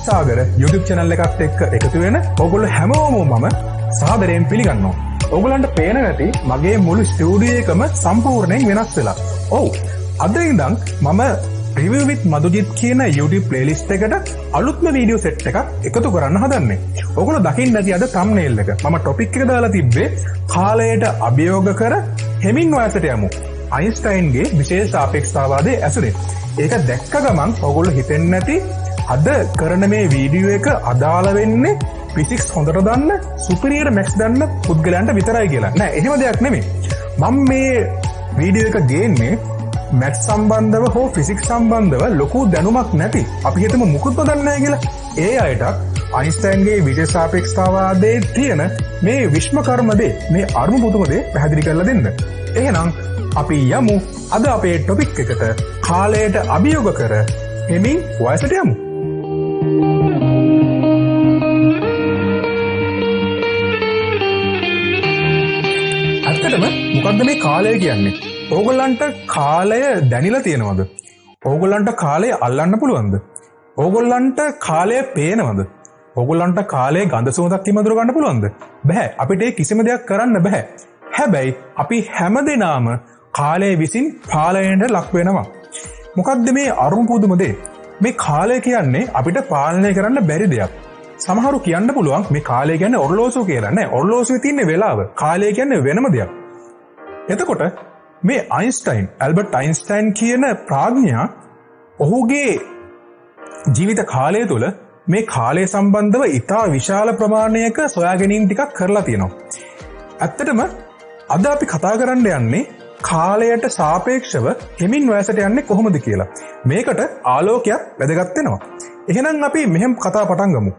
සාගර YouTube channel එකත් එක්ක එකතු වෙන ඔයගොල්ලෝ හැමෝම මම සාදරයෙන් පිළිගන්නවා. ඔයගොල්ලන්ට පේන නැති මගේ මුළු ස්ටුඩියෝ එකම සම්පූර්ණයෙන් වෙනස් වෙලා. ඔව්. අද ඉඳන් මම Review with Madhujit කියන YouTube playlist එකට අලුත්ම වීඩියෝ සෙට් එකක් එකතු කරන්න හදන්නේ. ඔයගොල්ලෝ දකින්න ඇති අද thumbnail එක. මම topic එක දාලා තිබ්බේ කාලයට අභියෝග කර හෙමින් වයසට යමු. අයින්ස්ටයින්ගේ විශේෂ සාපේක්ෂතාවාදයේ ඇසුරෙන්. ඒක දැක්ක ගමන් ඔයගොල්ලෝ හිතෙන්නේ නැති අද කරන මේ වීඩියෝ එක අදාළ වෙන්නේ ෆිසික්ස් හොඳට දන්න සුපිරියර් මැක්ස් දන්න පුද්ගලයන්ට විතරයි කියලා. නෑ එහෙම දෙයක් නෙමෙයි. මම මේ වීඩියෝ එක ගේන්නේ මැත්ස් සම්බන්ධව හෝ ෆිසික්ස් සම්බන්ධව ලොකු දැනුමක් නැති අපි හිතමු මුකුත්ම දන්නේ නැහැ කියලා. ඒ අයට අයින්ස්ටයින්ගේ විශේෂ සාපේක්ෂතාවාදයේ තියෙන මේ විශ්ම කර්ම දේ මේ අරුම පුදුම දේ පැහැදිලි කරලා දෙන්න. එහෙනම් අපි යමු අද අපේ ටොපික් එකට කාලයට අභියෝග කර හෙමින් වයසට යමු. ඇත්තටම මොකද්ද මේ කාලය කියන්නේ? ඕගොල්ලන්ට කාලය දැනිලා තියෙනවද? ඕගොල්ලන්ට කාලය අල්ලන්න පුළුවන්ද? ඕගොල්ලන්ට කාලය පේනවද? ඕගොල්ලන්ට කාලයේ ගඳ සුවඳක් කිමදුර ගන්න පුළුවන්ද? බෑ. අපිට කිසිම දෙයක් කරන්න බෑ. හැබැයි අපි හැමදෙනාම කාලය විසින් පාලනයට ලක් වෙනවා. මොකද්ද මේ අරුම පුදුම දේ? මේ කාලය කියන්නේ අපිට පාලනය කරන්න බැරි දෙයක්. සමහරු කියන්න පුළුවන් මේ කාලය කියන්නේ ඔරලෝසුව කියලා. නෑ, ඔරලෝසුවේ තියෙන වෙලාව. කාලය කියන්නේ වෙනම දෙයක්. එතකොට මේ අයින්ස්ටයින් ඇල්බර්ට් අයින්ස්ටයින් කියන ප්‍රඥා ඔහුගේ ජීවිත කාලය තුළ මේ කාලය සම්බන්ධව ඉතා විශාල ප්‍රමාණයක සොයා ගැනීම් ටිකක් කරලා තියෙනවා. ඇත්තටම අද අපි කතා කරන්න යන්නේ කාලයට සාපේක්ෂව හෙමින් වයසට යන්නේ කොහොමද කියලා. මේකට ආලෝකයක් වැදගත් වෙනවා. එහෙනම් අපි මෙහෙම කතා පටන් ගමු.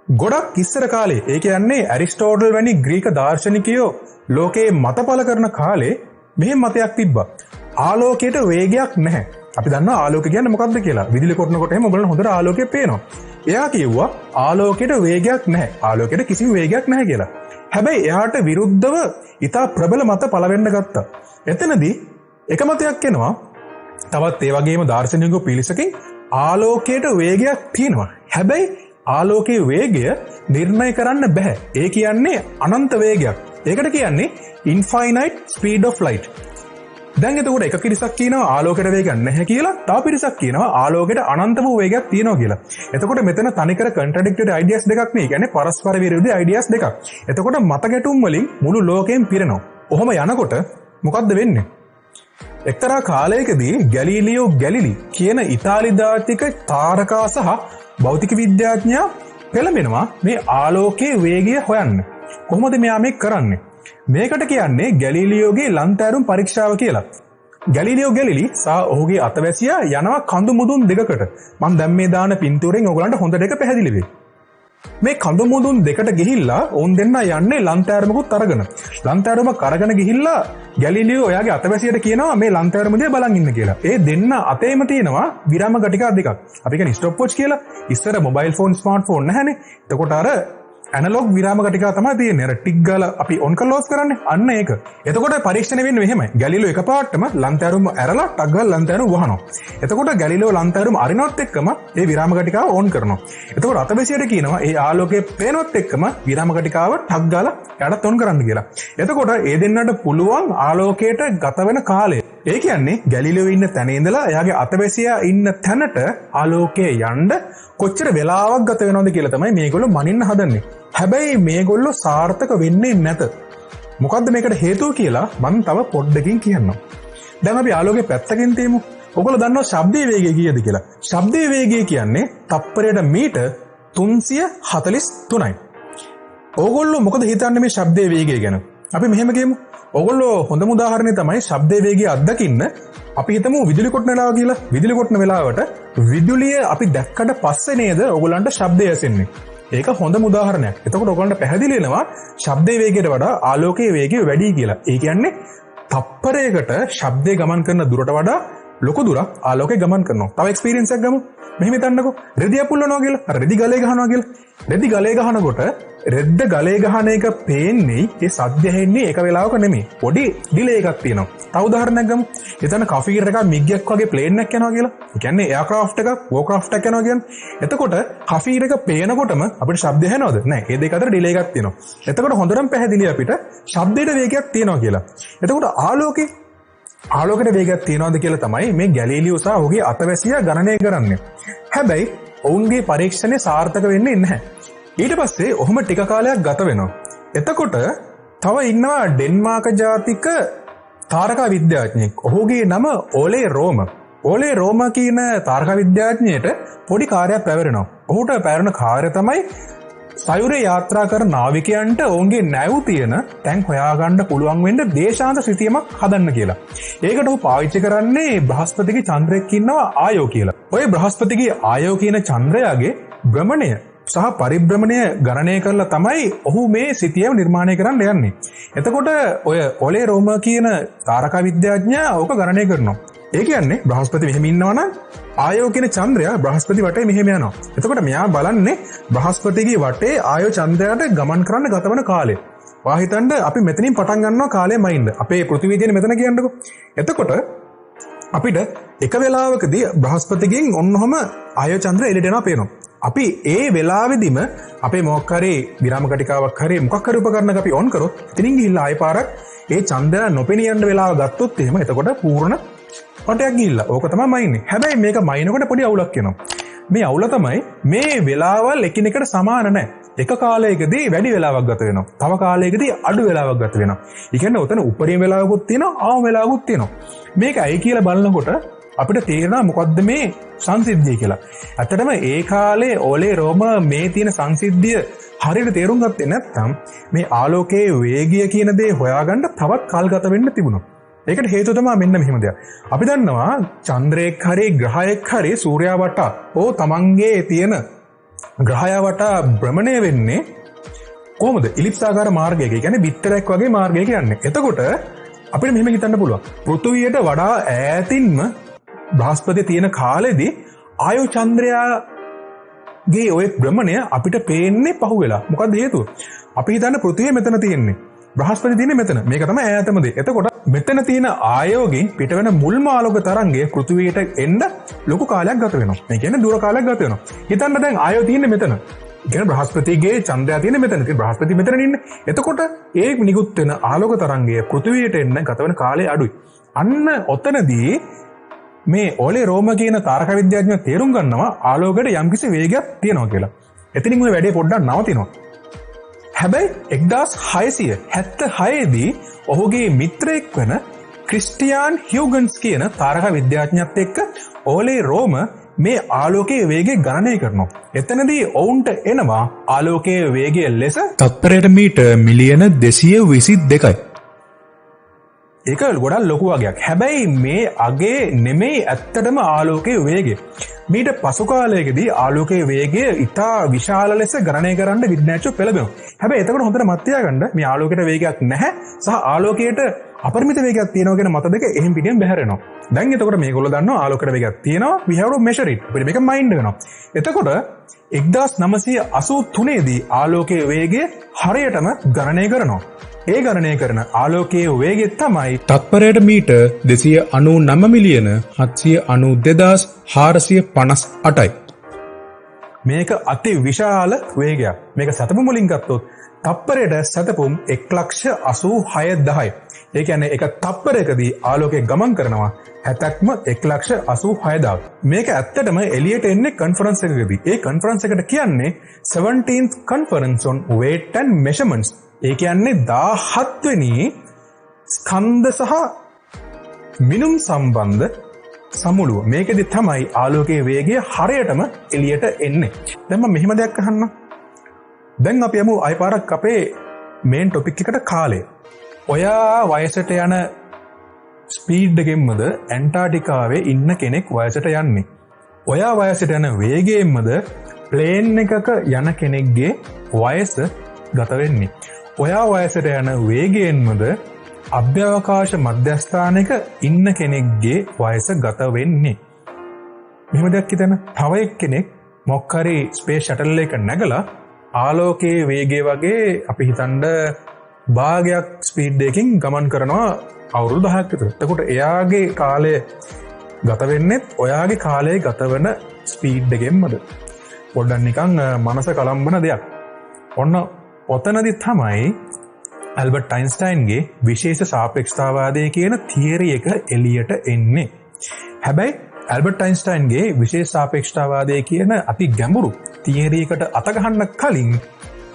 ගොඩක් ඉස්සර කාලේ, ඒ කියන්නේ ඇරිස්ටෝටල් වැනි ග්‍රීක දාර්ශනිකයෝ ලෝකයේ මතපල කරන කාලේ මෙහෙම මතයක් තිබ්බා. ආලෝකයට වේගයක් නැහැ. අපි දන්නවා ආලෝකය කියන්නේ මොකක්ද කියලා. විදුලි කොටනකොට එහෙම ඔයගොල්ලෝ හොඳට ආලෝකය පේනවා. එයා කිව්වා ආලෝකයට වේගයක් නැහැ. ආලෝකයට කිසිම වේගයක් නැහැ කියලා. හැබැයි එයාට විරුද්ධව ඉතා ප්‍රබල මත පළ වෙන්න ගත්තා. එතනදී එක මතයක් එනවා. තවත් ඒ වගේම දාර්ශනිකයෝ පිළිසකින් ආලෝකයට වේගයක් තියෙනවා. හැබැයි ආලෝකයේ වේගය නිර්ණය කරන්න බෑ. ඒ කියන්නේ අනන්ත වේගයක්. ඒකට කියන්නේ infinite speed of light. දැන් එතකොට එක පිරිසක් කියනවා ආලෝකයට වේගයක් නැහැ කියලා, තව පිරිසක් කියනවා ආලෝකයට අනන්ත වූ වේගයක් තියෙනවා කියලා. එතකොට මෙතන තනිකර contradictory ideas දෙකක් නේ. කියන්නේ පරස්පර විරුද්ධ ideas දෙකක්. එතකොට මත ගැටුම් වලින් මුළු ලෝකෙම පිරෙනවා. ඔහොම යනකොට මොකද්ද වෙන්නේ? එක්තරා කාලයකදී ගැලීලියෝ ගැලිලි කියන ඉතාලි ජාතික තාරකා සහ භෞතික විද්‍යාඥයා පෙළඹෙනවා මේ ආලෝකයේ වේගය හොයන්න. කොහොමද මෙයා මේක කරන්නේ? මේකට කියන්නේ ගැලීලියෝගේ ලන්තෑරුම් පරීක්ෂාව කියලා. ගැලීලියෝ ගැලිලි සහ ඔහුගේ අතවැසියා යනවා කඳු මුදුන් දෙකකට. මම දැන් මේ දාන පින්තූරෙන් ඔයගලන්ට හොඳ දෙක පැහැදිලි වෙයි. මේ කඳු මුදුන් දෙකට ගිහිල්ලා ඕන් දෙන්න යන්නේ ලන්තෑරුමකුත් අරගෙන. ලන්තෑරුමක් අරගෙන ගිහිල්ලා ගැලීලියෝ එයාගේ අතවැසියට කියනවා මේ ලන්තෑරුම දිහා බලන් ඉන්න කියලා. ඒ දෙන්න අතේම තියෙනවා විරාම ගටිකා දෙකක්. අපි කියන්නේ ස්ටොප් වොච් කියලා. ඉස්සර මොබයිල් ෆෝන් ස්මාර්ට් ෆෝන් නැහැනේ. එතකොට අර ඇනලොග් විරාම ගටිකා තමයි තියෙන්නේ. අර ටික් ගාලා අපි ඔන් කරලා ඔෆ් කරන්නේ. අන්න ඒක. එතකොට පරීක්ෂණය වෙන්නේ මෙහෙමයි. ගැලීලියෝ එකපාරටම ලන්තෑරුම ඇරලා ටක් ගාලා ලන්තෑරුම වහනවා. එතකොට ගැලීලියෝ ලන්තෑරුම අරිනවත් එක්කම ඒ විරාම ගටිකාව ඔන් කරනවා. එතකොට අතවැසියට කියනවා ඒ ආලෝකයේ පේනවත් එක්කම විරාම ගටිකාව ටක් ගාලා එයාට ඔන් කරන්න කියලා. එතකොට ඒ දෙන්නට පුළුවන් ආලෝකයට ගත වෙන කාලය. ඒ කියන්නේ ගැලීලියෝ ඉන්න තැන ඉඳලා එයාගේ අතවැසියා ඉන්න තැනට ආලෝකයේ යන්න කොච්චර වෙලාවක් ගත වෙනවද කියලා තමයි මේගොල්ලෝ මනින්න හදන්නේ. හැබැයි මේගොල්ලෝ සාර්ථක වෙන්නේ නැත. මොකද්ද මේකට හේතුව කියලා මම තව පොඩ්ඩකින් කියන්නම්. දැන් අපි ආලෝකයේ පැත්තකින් තියමු. ඔයගොල්ලෝ දන්නවා ශබ්දයේ වේගය කීයද කියලා? ශබ්දයේ වේගය කියන්නේ තප්පරයට මීටර් 343යි. ඕගොල්ලෝ මොකද හිතන්නේ මේ ශබ්දයේ වේගය ගැන? අපි මෙහෙම කියමු. ඕගොල්ලෝ හොඳම උදාහරණය තමයි ශබ්දයේ වේගය අත්දකින්න. අපි හිතමු විදුලි කොටන වෙලාව කියලා. විදුලි කොටන වෙලාවට විදුලිය අපි දැක්කට පස්සේ නේද ඕගොල්ලන්ට ශබ්දය ඇසෙන්නේ. ඒක හොඳම උදාහරණයක්. එතකොට ඔයගොල්ලන්ට පැහැදිලි වෙනවා ශබ්දයේ වේගයට වඩා ආලෝකයේ වේගය වැඩි කියලා. ඒ කියන්නේ තප්පරයකට ශබ්දය ගමන් කරන දුරට වඩා ලොකු දුරක් ආලෝකය ගමන් කරනවා. තව එක්ස්පීරියන්ස් එකක් ගමු. මෙහෙම හිතන්නකෝ. රෙදි අපුල්ලනවා කියලා. අර රෙදි ගලේ ගහනවා කියලා. රෙදි ගලේ ගහනකොට රෙද්ද ගලේ ගහන එක පේන්නේ ඒ සද්ද ඇහෙන්නේ එක වෙලාවක නෙමෙයි. පොඩි ඩිලේ එකක් තියෙනවා. තව උදාහරණයක් ගමු. එතන කෆීර් එකක් මිග්ගයක් වගේ ප්ලේන් එකක් යනවා කියලා. ඒ කියන්නේ එයාක්‍රාෆ්ට් එකක් වෝක්‍රාෆ්ට් එකක් යනවා කියන්නේ. එතකොට කෆීර් එක පේනකොටම අපිට ශබ්ද ඇහෙනවද? නැහැ. ඒ දෙක අතර ඩිලේ එකක් තියෙනවා. එතකොට හොඳටම පැහැදිලි අපිට ශබ්දයට වේගයක් තියෙනවා කියලා. එතකොට ආලෝකයට වේගයක් තියනවාද කියලා තමයි මේ ගැලීලියෝ සහ ඔහුගේ අතවැසියා ගණනය කරන්නේ. හැබැයි ඔවුන්ගේ පරීක්ෂණය සාර්ථක වෙන්නේ නැහැ. ඊට පස්සේ ඔහුම ටික කාලයක් ගත වෙනවා. එතකොට තව ඉන්නවා ඩෙන්මාර්ක් ජාතික තාරකා විද්‍යාඥයෙක්. ඔහුගේ නම ඕලේ රෝම. ඕලේ රෝම කියන තාරකා විද්‍යාඥයට පොඩි කාර්යයක් පැවරෙනවා. ඔහුට පැවරෙන කාර්යය තමයි සයුරේ යාත්‍රා කරන නාවිකයන්ට ඔවුන්ගේ නැව් තියෙන තැන් හොයාගන්න පුළුවන් වෙන්න දේශාන්ත සිතියමක් හදන්න කියලා. ඒකට ඔහු පාවිච්චි කරන්නේ බ්‍රහස්පතිගේ චන්ද්‍රයක් ඉන්නවා ආයෝ කියලා. ඔය බ්‍රහස්පතිගේ ආයෝ කියන චන්ද්‍රයාගේ භ්‍රමණය සහ පරිභ්‍රමණය ගණනය කරලා තමයි ඔහු මේ සිතියම නිර්මාණය කරන්න යන්නේ. එතකොට ඔය ඔලේ රෝම කියන තාරකා විද්‍යාඥයා ඕක ගණනය කරනවා. ඒ කියන්නේ බ්‍රහස්පති මෙහෙම ඉන්නවනම් ආයෝ කියන චන්ද්‍රයා බ්‍රහස්පති වටේ මෙහෙම යනවා. එතකොට මෙයා බලන්නේ බ්‍රහස්පතිගේ වටේ ආයෝ චන්ද්‍රයාට ගමන් කරන්න ගතවන කාලය. වාහිතන්න අපි මෙතනින් පටන් ගන්නවා කාලය මයින්ඩ්. අපේ පෘථිවිය තියෙන මෙතන කියන්නකෝ. එතකොට අපිට එක වෙලාවකදී බ්‍රහස්පතිගෙන් ඔන්නෝම ආයෝ චන්ද්‍රය එළියට යනවා පේනවා. අපි ඒ වෙලාවෙදිම අපේ මොකක් හරි විරාම කටිකාවක් හරි මොකක් හරි උපකරණයක් අපි ඔන් කරොත් ඉතින් ගිහිල්ලා ආයෙ පාරක් ඒ චන්ද්‍රයා නොපෙනී යන වෙලාව ගත්තොත් එහෙම එතකොට පූර්ණ පටයක් ගිහිල්ලා ඕක තමයි මයින්නේ. හැබැයි මේක මයින්නකොට පොඩි අවුලක් එනවා. මේ අවුල තමයි මේ වෙලාවල් එකිනෙකට සමාන නැහැ. එක කාලයකදී වැඩි වෙලාවක් ගත වෙනවා. තව කාලයකදී අඩු වෙලාවක් ගත වෙනවා. ඒ කියන්නේ උතන උපරිම වෙලාවකුත් තියෙනවා, ආව වෙලාවකුත් තියෙනවා. මේක ඇයි කියලා බලනකොට අපිට තේරෙනවා මොකද්ද මේ සංසිද්ධිය කියලා. ඇත්තටම ඒ කාලේ ඕලේ රෝම මේ තියෙන සංසිද්ධිය හරියට තේරුම් ගත්තේ නැත්නම් මේ ආලෝකයේ වේගය කියන දේ හොයාගන්න තවත් කල් ගත වෙන්න තිබුණා. ඒකට හේතුව තමයි මෙන්න මෙහෙම දෙයක්. අපි දන්නවා චන්ද්‍රයෙක් හරි ග්‍රහයෙක් හරි සූර්යයා වටා තමන්ගේ තියෙන ග්‍රහයා වටා භ්‍රමණය වෙන්නේ කොහොමද? ඉලිප්සාකාර මාර්ගයක. ඒ කියන්නේ බිත්තරයක් වගේ මාර්ගයක යන්නේ. එතකොට අපිට මෙහෙම හිතන්න පුළුවන්. පෘථුවියට වඩා ඈතින්ම බ්‍රහස්පතියේ තියෙන කාලෙදී ආයෝ චන්ද්‍රයාගේ ওই භ්‍රමණය අපිට පේන්නේ පහුවෙලා. මොකද හේතුව? අපි හිතන්නේ පෘථිවිය මෙතන තියෙන්නේ. බ්‍රහස්පති තියෙන්නේ මෙතන. මේක තමයි ඈතම දේ. එතකොට මෙතන තියෙන ආයෝගෙන් පිටවෙන මුල්ම ආලෝක තරංගය පෘථිවියට එන්න ලොකු කාලයක් ගත වෙනවා. මේ කියන්නේ දුර කාලයක් ගත වෙනවා. හිතන්න දැන් ආයෝ තියෙන්නේ මෙතන. ඒ කියන්නේ බ්‍රහස්පතිගේ චන්ද්‍රයා තියෙන්නේ මෙතන. ඒ බ්‍රහස්පති මෙතන ඉන්නේ. එතකොට ඒ නිකුත් වෙන ආලෝක තරංගය පෘථිවියට එන්න ගත වෙන කාලය අඩුයි. අන්න ඔතනදී මේ ඕලේ රෝම කියන තාරක විද්‍යාඥයා තේරුම් ගන්නවා ආලෝකයට යම්කිසි වේගයක් තියෙනවා කියලා. එතනින් ওই වැඩේ පොඩ්ඩක් නවතිනවා. හැබැයි 1676 දී ඔහුගේ මිත්‍රයෙක් වන ක්‍රිස්ටියාන් හියුගන්ස් කියන තාරක විද්‍යාඥයත් එක්ක ඕලේ රෝම මේ ආලෝකයේ වේගය ගණනය කරනවා. එතනදී ඔවුන්ට එනවා ආලෝකයේ වේගය ලෙස තත්පරයට මීටර් මිලියන 222යි. ඒක ගොඩක් ලොකු වගයක්. හැබැයි මේ අගේ නෙමෙයි ඇත්තටම ආලෝකයේ වේගය. මීට පසු කාලයකදී ආලෝකයේ වේගය ඉතා විශාල ලෙස ගණනය කරන්න විද්‍යාඥයෝ පෙළඹෙනවා. හැබැයි එතකොට හොඳට මතක තියාගන්න මේ ආලෝකයට වේගයක් නැහැ සහ ආලෝකයට අපරිමිත වේගයක් තියෙනවා කියන මත දෙක එහෙම් පිටින් බැහැරෙනවා. දැන් එතකොට මේගොල්ලෝ දන්නවා ආලෝකයට වේගයක් තියෙනවා. we have to measure it. අපිට මේක මයින්ඩ් වෙනවා. එතකොට 1983 දී ආලෝකයේ වේගය හරියටම ගණනය කරනවා. ඒ ගණනය කරන ආලෝකයේ වේගය තමයි තත්පරයට මීටර් 299 මිලියන 792,458යි. මේක අති විශාල වේගයක්. මේක සැතපුම් වලින් ගත්තොත් තත්පරයට සැතපුම් 1,86,000යි. ඒ කියන්නේ එක තත්පරයකදී ආලෝකය ගමන් කරනවා 1,86,000. මේක ඇත්තටම එළියට එන්නේ කන්ෆරන්ස් එකකදී. ඒ කන්ෆරන්ස් එකට කියන්නේ 17th Conference on Weight and Measurements. ඒ කියන්නේ 17 වෙනි ස්කන්ධ සහ මිනුම් සම්බන්ධ සමුළුව. මේකෙදි තමයි ආලෝකයේ වේගය හරියටම එළියට එන්නේ. දැන් මම මෙහෙම දෙයක් අහන්න. දැන් අපි යමු අයපාරක් අපේ මේන් ටොපික් එකට කාලය. ඔයා වයසට යන ස්පීඩ් එකෙන්මද ඇන්ටාර්ටිකාවේ ඉන්න කෙනෙක් වයසට යන්නේ? ඔයා වයසට යන වේගයෙන්මද ප්ලේන් එකක යන කෙනෙක්ගේ වයස ගත වෙන්නේ? ඔයා වයසට යන වේගයෙන්මද අභ්‍යවකාශ මධ්‍යස්ථානයක ඉන්න කෙනෙක්ගේ වයස ගත වෙන්නේ. මෙහෙම දෙයක් හිතන්න. තව එක්කෙනෙක් මොකක් හරි ස්පේස් ෂටල් එක නැගලා ආලෝකයේ වේගය වගේ අපි හිතන්න භාගයක් ස්පීඩ් එකකින් ගමන් කරනවා අවුරුදු 10ක් විතර. එතකොට එයාගේ කාලය ගත වෙන්නේ ඔයාගේ කාලයේ ගත වෙන ස්පීඩ් එකෙන්මද? පොඩ්ඩක් නිකන් මනස කලම්බන දෙයක්. ඔන්න ඔතනදි තමයි ඇල්බර්ට් අයින්ස්ටයින්ගේ විශේෂ සාපේක්ෂතාවාදය කියන තියරි එක එළියට එන්නේ. හැබැයි ඇල්බර්ට් අයින්ස්ටයින්ගේ විශේෂ සාපේක්ෂතාවාදය කියන අති ගැඹුරු තියරි එකට අතගහන්න කලින්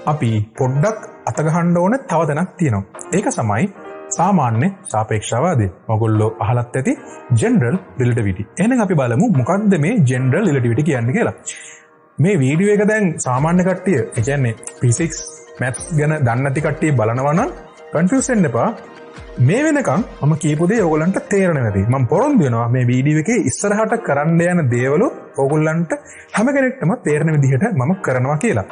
අපි පොඩ්ඩක් අතගහන්න ඕන තව තැනක් තියෙනවා. ඒක තමයි සාමාන්‍ය සාපේක්ෂතාවාදය. ඔයගොල්ලෝ අහලත් ඇති ජෙනරල් රිලටිවිටි. එහෙනම් අපි බලමු මොකක්ද මේ ජෙනරල් රිලටිවිටි කියන්නේ කියලා. මේ වීඩියෝ එක දැන් සාමාන්‍ය කට්ටිය, ඒ කියන්නේ ෆිසික්ස්, මැත්ස් ගැන දන්නේ නැති කට්ටිය බලනවා නම් කන්ෆියුස් වෙන්න එපා. මේ වෙනකන් මම කියපු දේ ඕගොල්ලන්ට තේරෙන්නේ නැති. මම පොරොන්දු වෙනවා මේ වීඩියෝ එකේ ඉස්සරහට කරන්න යන දේවල් ඕගොල්ලන්ට හැම කෙනෙක්ටම තේරෙන විදිහට මම කරනවා කියලා.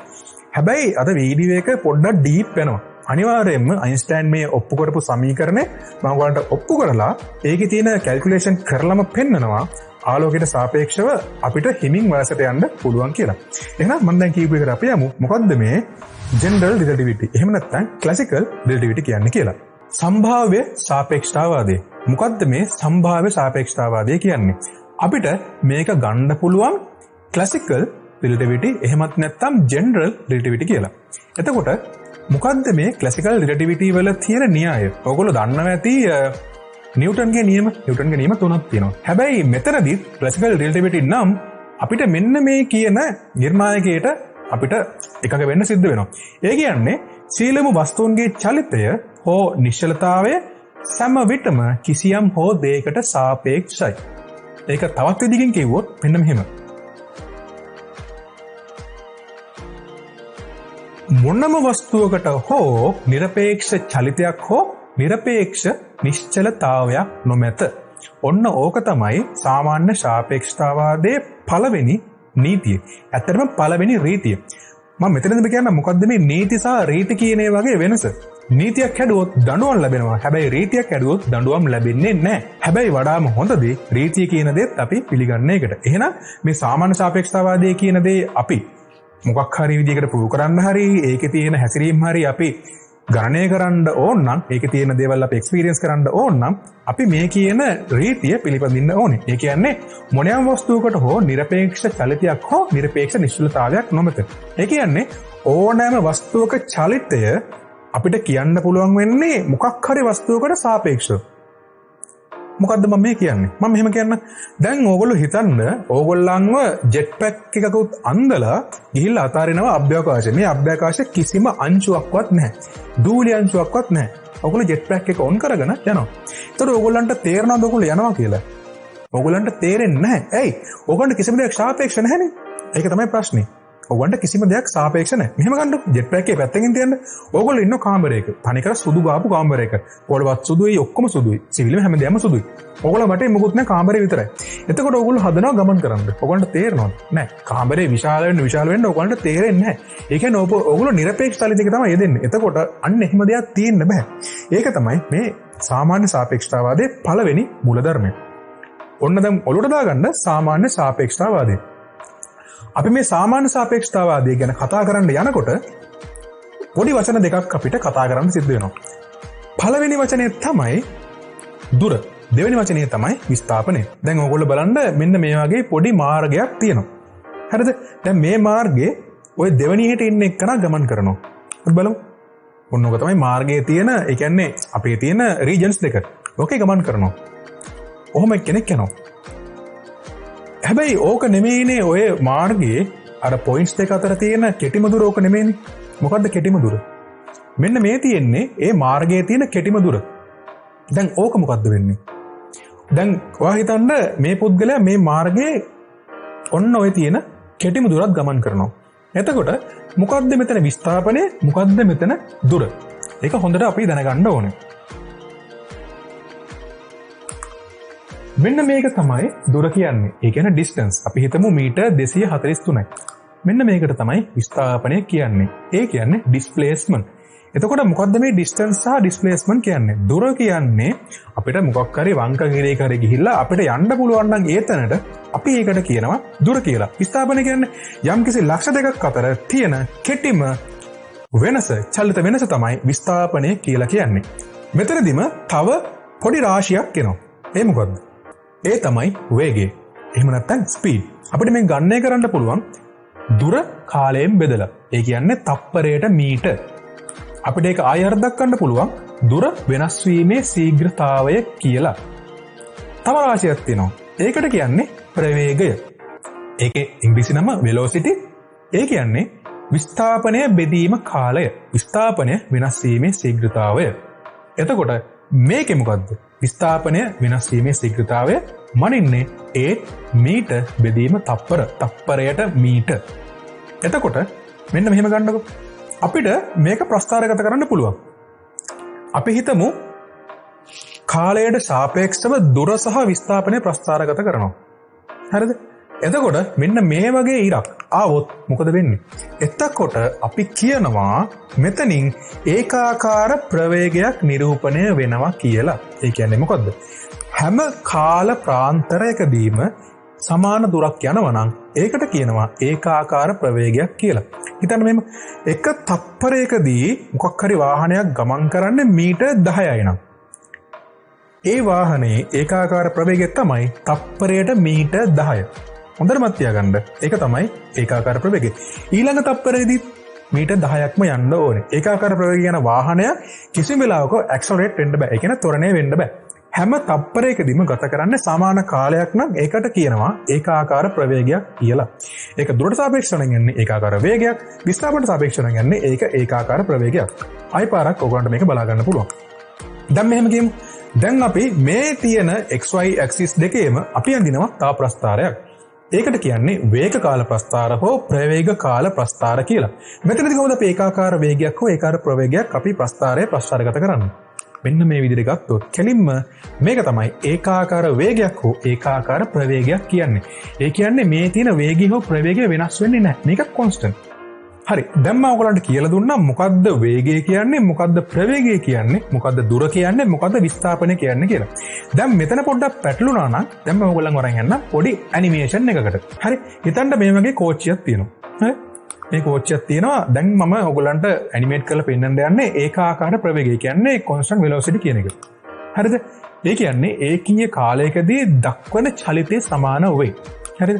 හැබැයි අද වීඩියෝ එක පොඩ්ඩක් ඩීප් වෙනවා. අනිවාර්යයෙන්ම අයින්ස්ටයින් මේ ඔප්පු කරපු සමීකරණය මම ඔයාලට ඔප්පු කරලා ඒකේ තියෙන කැල්කියුලේෂන් කරලම පෙන්නනවා ආලෝකයට සාපේක්ෂව අපිට හිමින් වයසට යන්න පුළුවන් කියලා. එහෙනම් මම දැන් කියපු එකට අපි යමු. මොකද්ද මේ ජෙනරල් රිලටිවිටි? එහෙම නැත්නම් ක්ලාසිකල් රිලටිවිටි කියන්නේ කියලා. සම්භාව්‍ය සාපේක්ෂතාවාදය. මොකද්ද මේ සම්භාව්‍ය සාපේක්ෂතාවාදය කියන්නේ? අපිට මේක ගන්න පුළුවන් ක්ලාසිකල් රිලටිවිටි එහෙමත් නැත්නම් ජෙනරල් රිලටිවිටි කියලා. එතකොට මොකද්ද මේ ක්ලාසිකල් රිලටිවිටි වල තියෙන න්‍යාය? ඔයගොල්ලෝ දන්නවා ඇති නිව්ටන්ගේ නියම තුනක් තියෙනවා. හැබැයි මෙතනදී ක්ලාසිකල් රිලටිවිටි නම් අපිට මෙන්න මේ කියන නිර්ණායකයට අපිට එකක වෙන්න සිද්ධ වෙනවා. ඒ කියන්නේ සීලම වස්තුන්ගේ චලිතය හෝ නිශ්චලතාවය සෑම විටම කිසියම් හෝ දෙයකට සාපේක්ෂයි. ඒක තවත් විදිහකින් කිව්වොත් මෙන්න මෙහෙම. මොනම වස්තුවකට හෝ නිරපේක්ෂ චලිතයක් හෝ නිරපේක්ෂ නිශ්චලතාවයක් නොමැත. ඔන්න ඕක තමයි සාමාන්‍ය සාපේක්ෂතාවාදයේ පළවෙනි නීතිය. ඇත්තටම පළවෙනි රීතිය. මම මෙතනදී කියන්න මොකද්ද මේ නීති සහ රීති කියන ඒ වගේ වෙනස. නීතියක් හැදුවොත් දඬුවම් ලැබෙනවා. හැබැයි රීතියක් හැදුවොත් දඬුවම් ලැබෙන්නේ නැහැ. හැබැයි වඩාම හොඳ දේ රීතිය කියන දේත් අපි පිළිගන්නේ ඒකට. එහෙනම් මේ සාමාන්‍ය සාපේක්ෂතාවාදයේ කියන දේ අපි මොකක් හරි විදිහකට ප්‍රූව් කරන්න හරි ඒකේ තියෙන හැසිරීම් හරි අපි ගණනය කරන්න ඕන නම් ඒකේ තියෙන දේවල් අපි එක්ස්පීරියන්ස් කරන්න ඕන නම් අපි මේ කියන රීතිය පිළිපදින්න ඕනේ. ඒ කියන්නේ මොනෑම වස්තුවකට හෝ නිරපේක්ෂ චලිතයක් හෝ නිරපේක්ෂ නිශ්චලතාවයක් නොමැත. ඒ කියන්නේ ඕනෑම වස්තුවක චලිතය අපිට කියන්න පුළුවන් වෙන්නේ මොකක් හරි වස්තුවකට සාපේක්ෂව. මොකද්ද මම මේ කියන්නේ? මම මෙහෙම කියන්න. දැන් ඕගොල්ලෝ හිතන්න ඕගොල්ලන්ව ජෙට් පැක් එකකුත් අන්දලා ගිහිල්ලා අතාරිනවා අභ්‍යවකාශය. මේ අභ්‍යවකාශයේ කිසිම අංශුවක්වත් නැහැ. දූලි අංශුවක්වත් නැහැ. ඕගොල්ලෝ ජෙට් පැක් එක ඔන් කරගෙන යනවා. ඒතකොට ඕගොල්ලන්ට තේරෙනවද ඕගොල්ලෝ යනවා කියලා? ඕගොල්ලන්ට තේරෙන්නේ නැහැ. ඇයි? ඕගොල්ලන්ට කිසිම දෙයක් සාපේක්ෂ නැහැනේ. ඒක තමයි ප්‍රශ්නේ. ඕගොල්ලන්ට කිසිම දෙයක් සාපේක්ෂ නැහැ. මෙහෙම ගන්න ජෙට් පැක් එකේ පැත්තකින් තියන්න. ඕගොල්ලෝ ඉන්න කාමරයක. තනිකර සුදු ගාපු කාමරයක. පොළවත් සුදුයි, ඔක්කොම සුදුයි. සිවිලම හැමදේම සුදුයි. ඕගොල්ලෝ වටේ මොකුත් නැහැ, කාමරේ විතරයි. එතකොට ඕගොල්ලෝ හදනවා ගමන් කරන්න. ඕගොල්ලන්ට තේරෙනවද? නැහැ. කාමරේ විශාල වෙන්න ඕගොල්ලන්ට තේරෙන්නේ නැහැ. ඒ කියන්නේ ඕගොල්ලෝ නිරපේක්ෂ චලිතයක තමයි යෙදෙන්නේ. එතකොට අන්න එහෙම දෙයක් තියෙන්න බෑ. ඒක තමයි මේ සාමාන්‍ය සාපේක්ෂතාවාදයේ පළවෙනි මූලධර්මය. ඔන්න දැන් ඔලුවට දාගන්න සාමාන්‍ය සාපේක්ෂතාවාදය. අපි මේ සාමාන්‍ය සාපේක්ෂතාවාදය ගැන කතා කරන්න යනකොට පොඩි වචන දෙකක් අපිට කතා කරන්න සිද්ධ වෙනවා. පළවෙනි වචනේ තමයි දුර. දෙවෙනි වචනේ තමයි විස්ථාපනය. දැන් ඕගොල්ලෝ බලන්න මෙන්න මේ වගේ පොඩි මාර්ගයක් තියෙනවා. හරිද? දැන් මේ මාර්ගයේ ওই දෙවෙනියට ඉන්න එක්කන ගමන් කරනවා. අපි බලමු. ඔන්න ඔක තමයි මාර්ගයේ තියෙන, ඒ කියන්නේ අපේ තියෙන රීජන්ස් දෙක. ඕකේ ගමන් කරනවා. ඔහොම කෙනෙක් යනවා. හැබැයි ඕක නෙමෙයිනේ ඔය මාර්ගයේ අර පොයින්ට්ස් දෙක අතර තියෙන කෙටිම දුර ඕක නෙමෙයිනේ. මොකද්ද කෙටිම දුර? මෙන්න මේ තියෙන්නේ ඒ මාර්ගයේ තියෙන කෙටිම දුර. දැන් ඕක මොකද්ද වෙන්නේ? දැන් ඔයා හිතන්න මේ පුද්ගලයා මේ මාර්ගයේ ඔන්න ඔය තියෙන කෙටිම දුරක් ගමන් කරනවා. එතකොට මොකද්ද මෙතන විස්ථාපනය? මොකද්ද මෙතන දුර? ඒක හොඳට අපි දැනගන්න ඕනේ. මෙන්න මේක තමයි දුර කියන්නේ. ඒ කියන්නේ distance. අපි හිතමු මීටර් 243යි. මෙන්න මේකට තමයි විස්ථාපනය කියන්නේ. ඒ කියන්නේ displacement. එතකොට මොකද්ද මේ distance සහ displacement කියන්නේ? දුර කියන්නේ අපිට මොකක් හරි වංක ගිරේක හරි ගිහිල්ලා අපිට යන්න පුළුවන් නම් ඒ තැනට අපි ඒකට කියනවා දුර කියලා. විස්ථාපනය කියන්නේ යම්කිසි ලක්ෂ දෙකක් අතර තියෙන කෙටිම වෙනස, චලිත වෙනස තමයි විස්ථාපනය කියලා කියන්නේ. මෙතනදිම තව පොඩි රාශියක් එනවා. ඒ මොකද්ද? ඒ තමයි වේගය. එහෙම නැත්නම් ස්පීඩ්. අපිට මේ ගණනය කරන්න පුළුවන් දුර කාලයෙන් බෙදලා. ඒ කියන්නේ තප්පරයට මීටර්. අපිට ඒක ආයෙ අර්ථයක් ගන්න පුළුවන් දුර වෙනස් වීමේ ශීඝ්‍රතාවය කියලා. තව රාශියක් තියෙනවා. ඒකට කියන්නේ ප්‍රවේගය. ඒකේ ඉංග්‍රීසි නම velocity. ඒ කියන්නේ විස්ථාපනය බෙදීම කාලය. විස්ථාපනය වෙනස් වීමේ ශීඝ්‍රතාවය. එතකොට මේකේ මොකද්ද? විස්ථාපනය වෙනස් වීමේ ශීඝ්‍රතාවය මනින්නේ 8 මීටර් බෙදීම තප්පර. තප්පරයට මීටර්. එතකොට මෙන්න මෙහෙම ගන්නකො. අපිට මේක ප්‍රස්ථාරගත කරන්න පුළුවන්. අපි හිතමු කාලයට සාපේක්ෂව දුර සහ විස්ථාපනය ප්‍රස්ථාරගත කරනවා. හරිද? එතකොට මෙන්න මේ වගේ ඉරක් ආවොත් මොකද වෙන්නේ? එතකොට අපි කියනවා මෙතනින් ඒකාකාර ප්‍රවේගයක් නිරූපණය වෙනවා කියලා. ඒ කියන්නේ මොකද්ද? හැම කාල ප්‍රාන්තරයකදීම සමාන දුරක් යනවා නම් ඒකට කියනවා ඒකාකාර ප්‍රවේගයක් කියලා. හිතන්න මෙහෙම එක තප්පරයකදී මොකක් හරි වාහනයක් ගමන් කරන්නේ මීටර් 10යි නම් ඒ වාහනේ ඒකාකාර ප්‍රවේගය තමයි තප්පරයට මීටර් 10. හොඳට මතක තියාගන්න. ඒක තමයි ඒකාකාර ප්‍රවේගය. ඊළඟ තප්පරයේදී මීටර් 10ක්ම යන්න ඕනේ. ඒකාකාර ප්‍රවේගය යන වාහනය කිසිම වෙලාවක ඇක්සලරේට් වෙන්න බෑ. ඒ කියන්නේ ත්වරණය වෙන්න බෑ. හැම තප්පරයකදීම ගත කරන්නේ සමාන කාලයක් නම් ඒකට කියනවා ඒකාකාර ප්‍රවේගයක් කියලා. ඒක දුරට සාපේක්ෂව යන්නේ ඒකාකාර වේගයක්, විස්ථාපනට සාපේක්ෂව යන්නේ ඒක ඒකාකාර ප්‍රවේගයක්. ආයි පාරක් ඔයගොල්ලන්ට මේක බලා ගන්න පුළුවන්. දැන් මෙහෙම කියමු. දැන් අපි මේ තියෙන xy axis දෙකේම අපි අඳිනවා තව ප්‍රස්ථාරයක්. ඒකට කියන්නේ වේග කාල ප්‍රස්ථාර හෝ ප්‍රවේග කාල ප්‍රස්ථාර කියලා. මෙතනදී කොහොමද අපි ඒකාකාර වේගයක් හෝ ඒකාකාර ප්‍රවේගයක් අපි ප්‍රස්ථාරගත කරන්නේ? මෙන්න මේ විදිහට ගත්තොත් කෙලින්ම මේක තමයි ඒකාකාර වේගයක් හෝ ඒකාකාර ප්‍රවේගයක් කියන්නේ. ඒ කියන්නේ මේ තියෙන වේගය හෝ ප්‍රවේගය වෙනස් වෙන්නේ නැහැ. මේක කොන්ස්ටන්ට්. හරි. දැන් මම ඔයගලන්ට කියලා දුන්නා මොකද්ද වේගය කියන්නේ, මොකද්ද ප්‍රවේගය කියන්නේ, මොකද්ද දුර කියන්නේ, මොකද්ද විස්ථාපනය කියන්නේ කියලා. දැන් මෙතන පොඩ්ඩක් පැටලුණා නම් දැන් මම ඔයගලන් වරන් යන්න පොඩි ඇනිමේෂන් එකකට. හරි. හිතන්න මේ වගේ කෝච්චියක් තියෙනවා. හරි. මේ කෝච්චියක් තියෙනවා. දැන් මම ඔයගලන්ට ඇනිමේට් කරලා පෙන්නන්න යන්නේ ඒකාකාර ප්‍රවේගය කියන්නේ constant velocity කියන එක. හරිද? ඒ කියන්නේ ඒකීය කාලයකදී දක්වන චලිතය සමාන වේ. හරිද?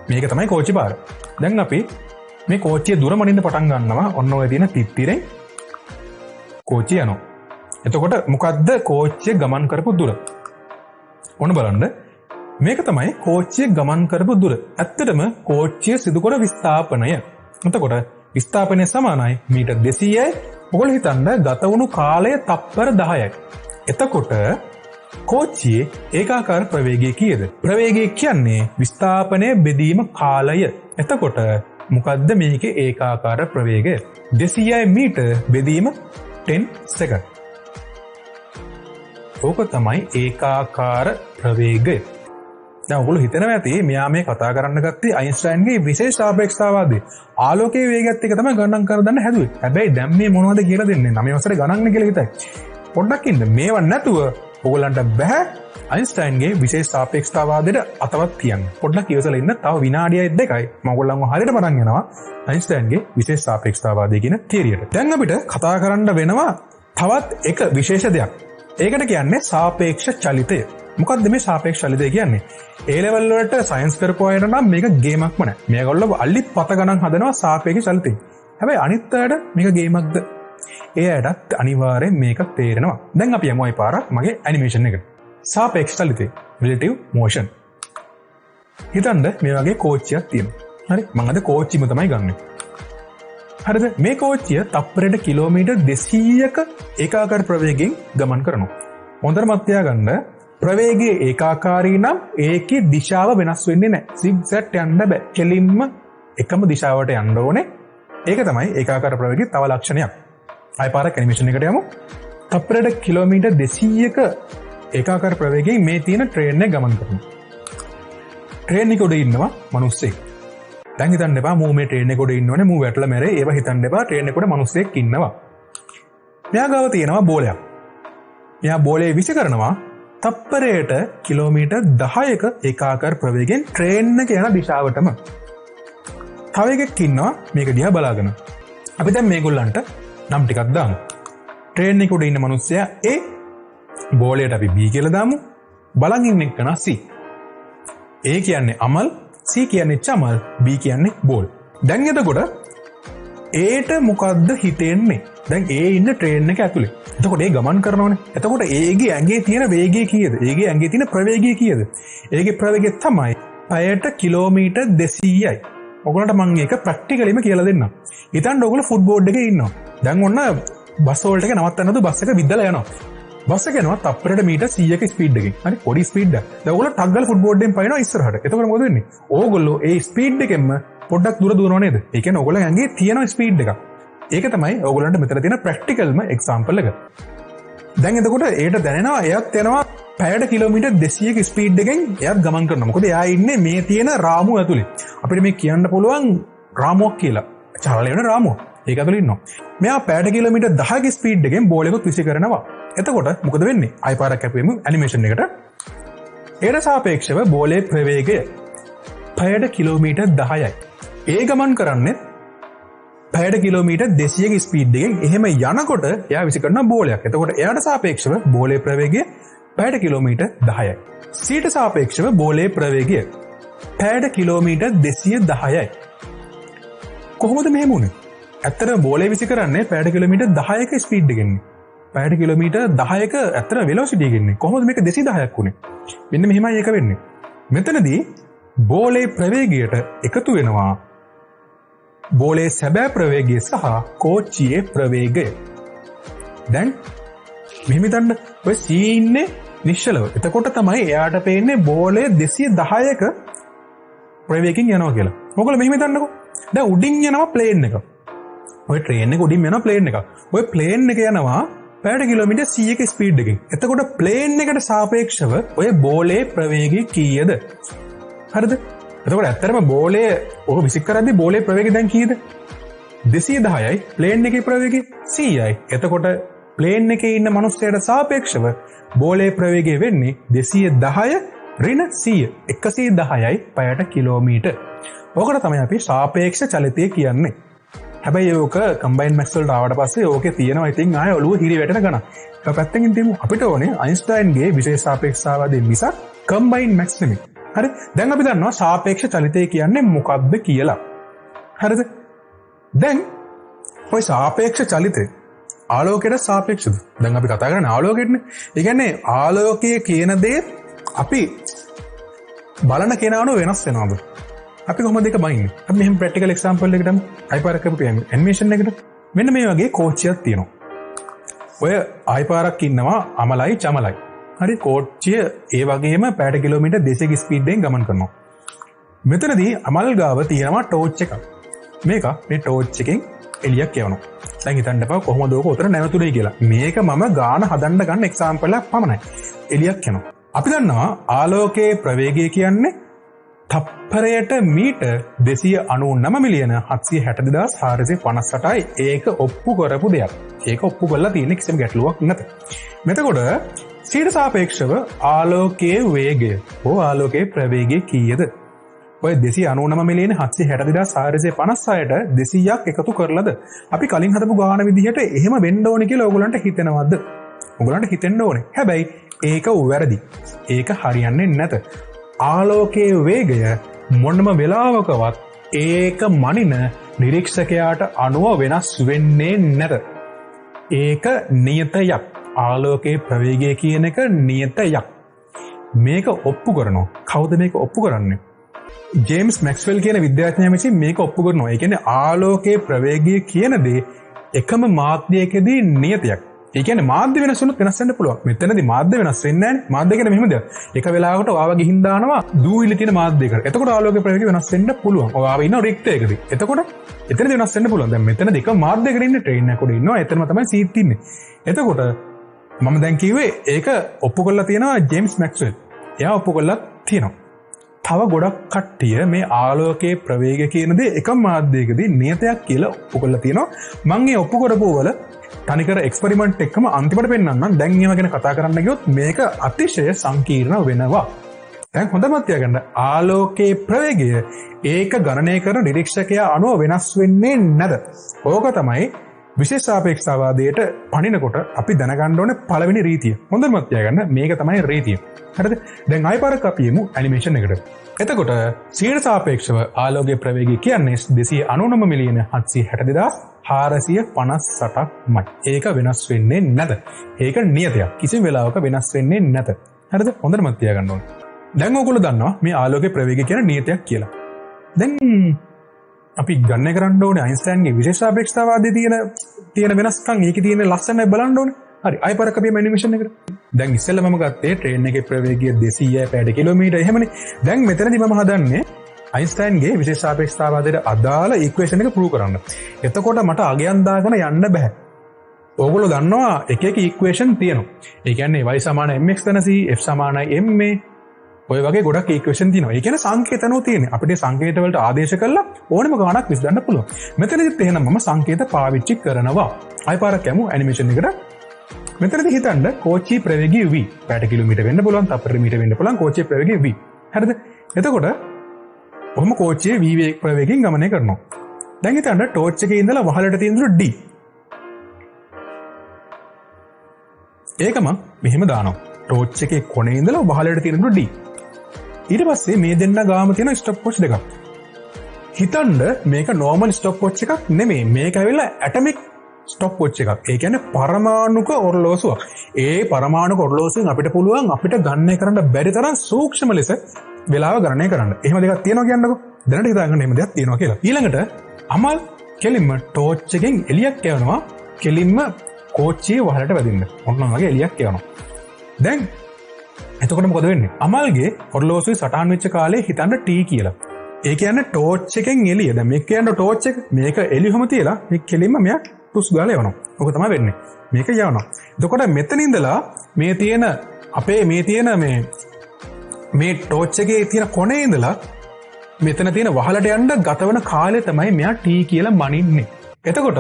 මේක තමයි කෝච්චි පාර. දැන් අපි මේ කෝච්චිය දුර මනින්න පටන් ගන්නවා. ඔන්න ඔය තියෙන තිත්තිරෙන් කෝච්චිය යනවා. එතකොට මොකද්ද කෝච්චිය ගමන් කරපු දුර? ඔන්න බලන්න. මේක තමයි කෝච්චිය ගමන් කරපු දුර. ඇත්තටම කෝච්චිය සිදු කර විස්ථාපනය. එතකොට විස්ථාපනය සමානයි මීටර් 200යි. ඔයගොල්ලෝ හිතන්න ගත වුණු කාලය තප්පර 10යි. එතකොට කෝච්චියේ ඒකාකාර ප්‍රවේගය කීයද? ප්‍රවේගය කියන්නේ විස්ථාපනය බෙදීම කාලය. එතකොට මොකද්ද මේකේ ඒකාකාර ප්‍රවේගය? 200 මීටර් බෙදීම 10 සෙකන්ඩ්. ඕක තමයි ඒකාකාර ප්‍රවේගය. දැන් ඔයගොල්ලෝ හිතනවා ඇති මෙයා මේ කතා කරන්න ගත්තේ අයින්ස්ටයින්ගේ විශේෂ සාපේක්ෂතාවාදය. ආලෝකයේ වේගයත් එක තමයි ගණන් කර ගන්න හැදුවේ. හැබැයි දැන් මේ මොනවද කියලා දෙන්නේ? 9 වසරේ ගණන් කියලා හිතයි. පොඩ්ඩක් ඉන්න. මේව නැතුව ඔයගොල්ලන්ට බෑ අයින්ස්ටයින්ගේ විශේෂ සාපේක්ෂතාවාදයට අතවත් තියන්න. පොඩ්ඩක් ඉවසලා ඉන්න. තව විනාඩියයි දෙකයි මම ඔයගොල්ලන්ව හරියට පටන් යනවා අයින්ස්ටයින්ගේ විශේෂ සාපේක්ෂතාවාදය කියන තියරියට. දැන් අපිට කතා කරන්න වෙනවා තවත් එක විශේෂ දෙයක්. ඒකට කියන්නේ සාපේක්ෂ චලිතය. මොකක්ද මේ සාපේක්ෂ චලිතය කියන්නේ? ඒ ලෙවල් වලට සයන්ස් කරපු අයට නම් මේක ගේමක්ම නෑ. මේගොල්ලෝ අල්ලි පත ගණන් හදනවා සාපේක්ෂ චලිතයෙන්. හැබැයි අනිත් අයට මේක ගේමක්ද? ඒ අයටත් අනිවාර්යෙන් මේක තේරෙනවා. දැන් අපි යමු අය පාරක් මගේ ඇනිමේෂන් එකට. සාපේක්ෂ චලිතය relative motion. හිතන්න මේ වගේ කෝච්චියක් තියෙනවා. හරි? මම අද කෝච්චියම තමයි ගන්නෙ. හරිද? මේ කෝච්චිය තප්පරයට කිලෝමීටර් 200ක ඒකාකාර ප්‍රවේගයෙන් ගමන් කරනවා. හොඳට මතක තියාගන්න ප්‍රවේගයේ ඒකාකාරී නම් ඒකේ දිශාව වෙනස් වෙන්නේ නැහැ. zigzag යන්න බෑ. කෙලින්ම එකම දිශාවට යන්න ඕනේ. ඒක තමයි ඒකාකාර ප්‍රවේගයේ තව ලක්ෂණයක්. ආය පාරක් ඇනිමේෂන් එකට යමු. තප්පරයට කිලෝමීටර් 200ක ඒකාකාර ප්‍රවේගයෙන් මේ තියෙන ට්‍රේන් එක ගමන් කරනවා. ට්‍රේන් එක උඩ ඉන්නවා මිනිස්සෙක්. දැන් හිතන්න එපා මූ මේ ට්‍රේන් එක උඩ ඉන්නවනේ මූ වැටලා මැරේ. ඒව හිතන්න එපා ට්‍රේන් එක උඩ මිනිස්සෙක් ඉන්නවා. මෙයා ගාව තියෙනවා බෝලයක්. මෙයා බෝලේ විසි කරනවා තප්පරයට කිලෝමීටර් 10ක ඒකාකාර ප්‍රවේගයෙන් ට්‍රේන් එක යන දිශාවටම. තව එකෙක් ඉන්නවා මේක දිහා බලාගෙන. අපි දැන් මේගොල්ලන්ට නම් ටිකක් දාමු. ට්‍රේන් එකේ උඩ ඉන්න මිනිස්සයා A, බෝලයට අපි B කියලා දාමු. බලන් ඉන්න එක නා C. A කියන්නේ අමල්, C කියන්නේ චමල්, B කියන්නේ බෝල්. දැන් එතකොට Aට මොකද්ද හිතෙන්නේ? දැන් A ඉන්න ට්‍රේන් එක ඇතුලේ. එතකොට ඒ ගමන් කරනවනේ. එතකොට Aගේ ඇඟේ තියෙන වේගය කීයද? Aගේ ඇඟේ තියෙන ප්‍රවේගය කීයද? Aගේ ප්‍රවේගය තමයි පැයට කිලෝමීටර් 200යි. ඔයගොල්ලන්ට මම ඒක ප්‍රැක්ටිකලිම කියලා දෙන්නම්. හිතන්න ඔයගොල්ලෝ ෆුට්බෝඩ් එකේ ඉන්නවා. දැන් ඔන්න බස් වලට එක නවත්තන්නද බස් එක විද්දලා යනවා. බස් එක යනවා තප්පරයට මීටර් 100ක ස්පීඩ් එකකින්. හරි පොඩි ස්පීඩ් එක. දැන් ඔයගොල්ලෝ ටක් ගාලා ෆුට්බෝඩ් එකෙන් පයින්නවා ඉස්සරහට. එතකොට මොකද වෙන්නේ? ඕගොල්ලෝ ඒ ස්පීඩ් එකෙන්ම පොඩ්ඩක් දුර දුවනව නේද? ඒ කියන්නේ ඔයගොල්ලෝ ඇඟේ තියෙන ස්පීඩ් එක. ඒක තමයි ඔයගොල්ලන්ට මෙතන තියෙන ප්‍රැක්ටිකල්ම එක්සැම්පල් එක. දැන් එතකොට ඒට දැනෙනවා එයත් යනවා පැයට කිලෝමීටර් 200ක ස්පීඩ් එකෙන් එයත් ගමන් කරනවා. මොකද එයා ඉන්නේ මේ තියෙන රාමුව ඇතුලේ. අපිට මේ කියන්න පුළුවන් රාමුවක් කියලා. චලනය වෙන රාමුව. ඒක ඇතුලේ ඉන්නවා. මෙයා පැයට කිලෝමීටර් 10ක ස්පීඩ් එකෙන් බෝලෙකුත් විසි කරනවා. එතකොට මොකද වෙන්නේ? ආයි පාරක් කැපුවෙමු ඇනිමේෂන් එකට. ඒට සාපේක්ෂව බෝලේ ප්‍රවේගය පැයට කිලෝමීටර් 10යි. ඒ ගමන් කරන්නේ පැයට කිලෝමීටර් 200ක ස්පීඩ් එකෙන්. එහෙම යනකොට එයා විසි කරන බෝලයක්. එතකොට එයාට සාපේක්ෂව බෝලේ ප්‍රවේගය පැයට කිලෝමීටර් 10යි. Cට සාපේක්ෂව බෝලේ ප්‍රවේගය පැයට කිලෝමීටර් 210යි. කොහොමද මෙහෙම වුනේ? ඇත්තටම බෝලේ විසි කරන්නේ පැයට කිලෝමීටර් 10ක ස්පීඩ් එකකින්. පැයට කිලෝමීටර් 10ක ඇත්තට වෙලොසිටි එකකින්. කොහොමද මේක 210ක් වුනේ? මෙන්න මෙහෙමයි ඒක වෙන්නේ. මෙතනදී බෝලේ ප්‍රවේගයට එකතු වෙනවා බෝලේ සැබෑ ප්‍රවේගය සහ කෝච්චියේ ප්‍රවේගය. දැන් මෙහෙම හිතන්න ඔය C ඉන්නේ නිශ්චලව. එතකොට තමයි එයාට පේන්නේ බෝලේ 210ක ප්‍රවේගයෙන් යනවා කියලා. මොකද මෙහෙම හිතන්නකෝ. දැන් උඩින් යනවා ප්ලේන් එක. ඔය ට්‍රේන් එක උඩින් යනවා ප්ලේන් එක. ඔය ප්ලේන් එක යනවා පැයට කිලෝමීටර් 100ක ස්පීඩ් එකකින්. එතකොට ප්ලේන් එකට සාපේක්ෂව ඔය බෝලේ ප්‍රවේගය කීයද? හරිද? එතකොට ඇත්තටම බෝලේ ඔක විසික් කරද්දී බෝලේ ප්‍රවේගය දැන් කීයද? 210යි. ප්ලේන් එකේ ප්‍රවේගය 100යි. එතකොට ප්ලේන් එකේ ඉන්න මිනිස්සයාට සාපේක්ෂව බෝලේ ප්‍රවේගය වෙන්නේ 210 ඍණ 100. 110යි පැයට කිලෝමීටර්. ඕකට තමයි අපි සාපේක්ෂ චලිතය කියන්නේ. හැබැයි ඕක කම්බයින් මැක්ස් වලට ආවට පස්සේ ඕකේ තියෙනවා ඉතින් ආය ඔළුව හිරි වැටෙන ගණන්. ඒක පැත්තකින් තියමු. අපිට ඕනේ අයින්ස්ටයින්ගේ විශේෂ සාපේක්ෂතාවාදී මිසක් කම්බයින් මැක්ස් නෙමෙයි. හරි? දැන් අපි දන්නවා සාපේක්ෂ චලිතය කියන්නේ මොකක්ද කියලා. හරිද? දැන් ඔය සාපේක්ෂ චලිතය ආලෝකයට සාපේක්ෂද? දැන් අපි කතා කරන්නේ ආලෝකයටනේ. ඒ කියන්නේ ආලෝකයේ කියන දේ අපි බලන කෙනාට වෙනස් වෙනවද? අපි කොහොමද ඒක බයින්නේ? අපි මෙහෙම ප්‍රැක්ටිකල් එක්සැම්පල් එකකට අයිපාරක් කරපු ඇනිමේෂන් එකට මෙන්න මේ වගේ කෝච්චියක් තියෙනවා. ඔය අයිපාරක් ඉන්නවා අමලයි චමලයි. හරි කෝච්චිය ඒ වගේම පැයට කිලෝමීටර් 200ක ස්පීඩ් එකෙන් ගමන් කරනවා. මෙතනදී අමල් ගාව තියෙනවා ටෝච් එකක්. මේක මේ ටෝච් එකෙන් එළියක් යවනවා. දැන් හිතන්න එපා කොහොමද ඕක උතර නැවතුනේ කියලා. මේක මම ගාන හදන්න ගන්න එක්සැම්පල් එකක් පමණයි. එළියක් යනවා. අපි දන්නවා ආලෝකයේ ප්‍රවේගය කියන්නේ තප්පරයට මීටර් 299 මිලියන 762,458යි. ඒක ඔප්පු කරපු දෙයක්. ඒක ඔප්පු කරලා තියෙන කිසිම ගැටලුවක් නැත. මෙතකොට Cට සාපේක්ෂව ආලෝකයේ වේගය හෝ ආලෝකයේ ප්‍රවේගය කීයද? ඔය 299 මිලියන 762,456ට 200ක් එකතු කරලාද අපි කලින් හදපු ගාන විදිහට එහෙම වෙන්න ඕනේ කියලා ඕගොල්ලන්ට හිතෙනවද? ඕගොල්ලන්ට හිතෙන්න ඕනේ. හැබැයි ඒක වැරදි. ඒක හරියන්නේ නැත. ආලෝකයේ වේගය මොනම වෙලාවකවත් ඒක මනින නිරීක්ෂකයාට අනුව වෙනස් වෙන්නේ නැත. ඒක නියතයක්. ආලෝකයේ ප්‍රවේගය කියන එක නියතයක්. මේක ඔප්පු කරනවා. කවුද මේක ඔප්පු කරන්නේ? ජේම්ස් මැක්ස්වෙල් කියන විද්‍යාඥයා විසින් මේක ඔප්පු කරනවා. ඒ කියන්නේ ආලෝකයේ ප්‍රවේගය කියන දේ එකම මාධ්‍යයකදී නියතයක්. ඒ කියන්නේ මාධ්‍ය වෙනස් වුණොත් වෙනස් වෙන්න පුළුවන්. මෙතනදී මාධ්‍ය වෙනස් වෙන්නේ නැහැ. මාධ්‍ය කියන්නේ මෙහෙම දෙයක්. එක වෙලාවකට ඔයාව ගිහින් දානවා දූවිලි තියෙන මාධ්‍යයකට. එතකොට ආලෝකයේ ප්‍රවේගය වෙනස් වෙන්න පුළුවන්. ඔයාව ඉන්න රික්තයකදී. එතකොට එතනදී වෙනස් වෙන්න පුළුවන්. දැන් මෙතනදී එක මාධ්‍යයකට ඉන්නේ ට්‍රේන් එකක ඉන්නවා. එතනම තමයි සීට් ඉන්නේ. එතකොට මම දැන් කිව්වේ ඒක ඔප්පු කරලා තියෙනවා ජේම්ස් මැක්ස්වෙල්. එයා ඔප්පු කරලා තියෙනවා. තව ගොඩක් කට්ටිය මේ ආලෝකයේ ප්‍රවේගය කියන දේ එකම මාධ්‍යයකදී නියතයක් කියලා ඔප්පු කරලා තියෙනවා. මම මේ ඔප්පු කරපුව වල තනිකර එක්ස්පෙරිමන්ට් එකම අන්තිමට පෙන්නන්නම්. දැන් ඒව ගැන කතා කරන්න ගියොත් මේක අතිශය සංකීර්ණ වෙනවා. දැන් හොඳම තියාගන්න ආලෝකයේ ප්‍රවේගය ඒක ගණනය කරන නිරීක්ෂකයා අනුව වෙනස් වෙන්නේ නැද? ඕක තමයි විශේෂ සාපේක්ෂතාවාදයට පණිනකොට අපි දැනගන්න ඕනේ පළවෙනි රීතිය. හොඳම තියාගන්න මේක තමයි රීතිය. හරිද? දැන් ආයෙ පාරක් අපි යමු ඇනිමේෂන් එකට. එතකොට සියයට සාපේක්ෂව ආලෝකයේ ප්‍රවේගය කියන්නේ 299 මිලියන 760,458ක්මයි. ඒක වෙනස් වෙන්නේ නැත. ඒක නියතයක්. කිසිම වෙලාවක වෙනස් වෙන්නේ නැත. හරිද? හොඳටම තියාගන්න ඕනේ. දැන් ඔයගොල්ලෝ දන්නවා මේ ආලෝකයේ ප්‍රවේගය කියන නියතයක් කියලා. දැන් අපි ගණනය කරන්න ඕනේ අයින්ස්ටයින්ගේ විශේෂ සාපේක්ෂතාවාදයේ තියෙන වෙනස්කම් ඒකේ තියෙන ලස්සනයි බලන්න ඕනේ. හරි ආයෙ පාරක් අපි ඇනිමේෂන් එකට. දැන් ඉස්සෙල්ලා මම ගත්තේ ට්‍රේන් එකේ ප්‍රවේගය 200 පැය කිලෝමීටර එහෙමනේ. දැන් මෙතනදී මම හදන්නේ අයින්ස්ටයින්ගේ විශේෂ සාපේක්ෂතාවාදයට අදාළ ඉක්වේෂන් එක ප්‍රූව් කරන්න. එතකොට මට අගයන් දාගෙන යන්න බෑ. ඕගොල්ලෝ දන්නවා එක එක ඉක්වේෂන් තියෙනවා. ඒ කියන්නේ y = mx + c f = ma ඔය වගේ ගොඩක් ඉක්වේෂන් තියෙනවා. ඒ කියන්නේ සංකේතනෝ තියෙන්නේ. අපිට සංකේත වලට ආදේශ කරලා ඕනම ගාණක් විසඳන්න පුළුවන්. මෙතනදිත් එහෙනම් මම සංකේත පාවිච්චි කරනවා. ආයෙ පාරක් යමු ඇනිමේෂන් එකට. මෙතනදී හිතන්න කෝච්චි ප්‍රවේගය v. පැයට කිලෝමීටර වෙන්න පුළුවන්, තප්පර මීටර වෙන්න පුළුවන් කෝච්චි ප්‍රවේගය v. හරිද? එතකොට ඔහොම කෝච්චියේ v ප්‍රවේගයෙන් ගමනය කරනවා. දැන් හිතන්න ටෝච් එකේ ඉඳලා වහලට තියෙන දුර d. ඒකම මෙහෙම දානවා. ටෝච් එකේ කොනේ ඉඳලා වහලට තියෙන දුර d. ඊට පස්සේ මේ දෙන්න ගාම තියෙන ස්ටොප් වොච් දෙකක්. හිතන්න මේක නෝමල් ස්ටොප් වොච් එකක් නෙමෙයි. මේක ඇවිල්ලා ඇටොමික් ස්ටොප් වොච් එකක්. ඒ කියන්නේ පරමාණුක ඔරලෝසුවක්. ඒ පරමාණුක ඔරලෝසුවෙන් අපිට පුළුවන් අපිට ගණනය කරන්න බැරි තරම් සූක්ෂම ලෙස වෙලාව ගණනය කරන්න. එහෙම දෙයක් තියෙනවා කියන්නකෝ. දැනට හිතාගන්න එහෙම දෙයක් තියෙනවා කියලා. ඊළඟට අමල් කෙලින්ම ටෝච් එකෙන් එළියක් යවනවා. කෙලින්ම කෝච්චියේ වහලට වැදින්න. ඔන්න වගේ එළියක් යවනවා. දැන් එතකොට මොකද වෙන්නේ? අමල්ගේ ඔරලෝසුවේ සටහන් වෙච්ච කාලේ හිතන්න t කියලා. ඒ කියන්නේ ටෝච් එකෙන් එළිය. දැන් මේක කියන්නේ ටෝච් එක. මේක එළියම තියලා මේ කෙලින්ම මෙයා පුස් ගාලා යවනවා. ඔක තමයි වෙන්නේ. මේක යවනවා. එතකොට මෙතන ඉඳලා මේ තියෙන අපේ මේ ටෝච් එකේ තියෙන කොනේ ඉඳලා මෙතන තියෙන වහලට යන්න ගතවන කාලය තමයි මෙයා t කියලා මනින්නේ. එතකොට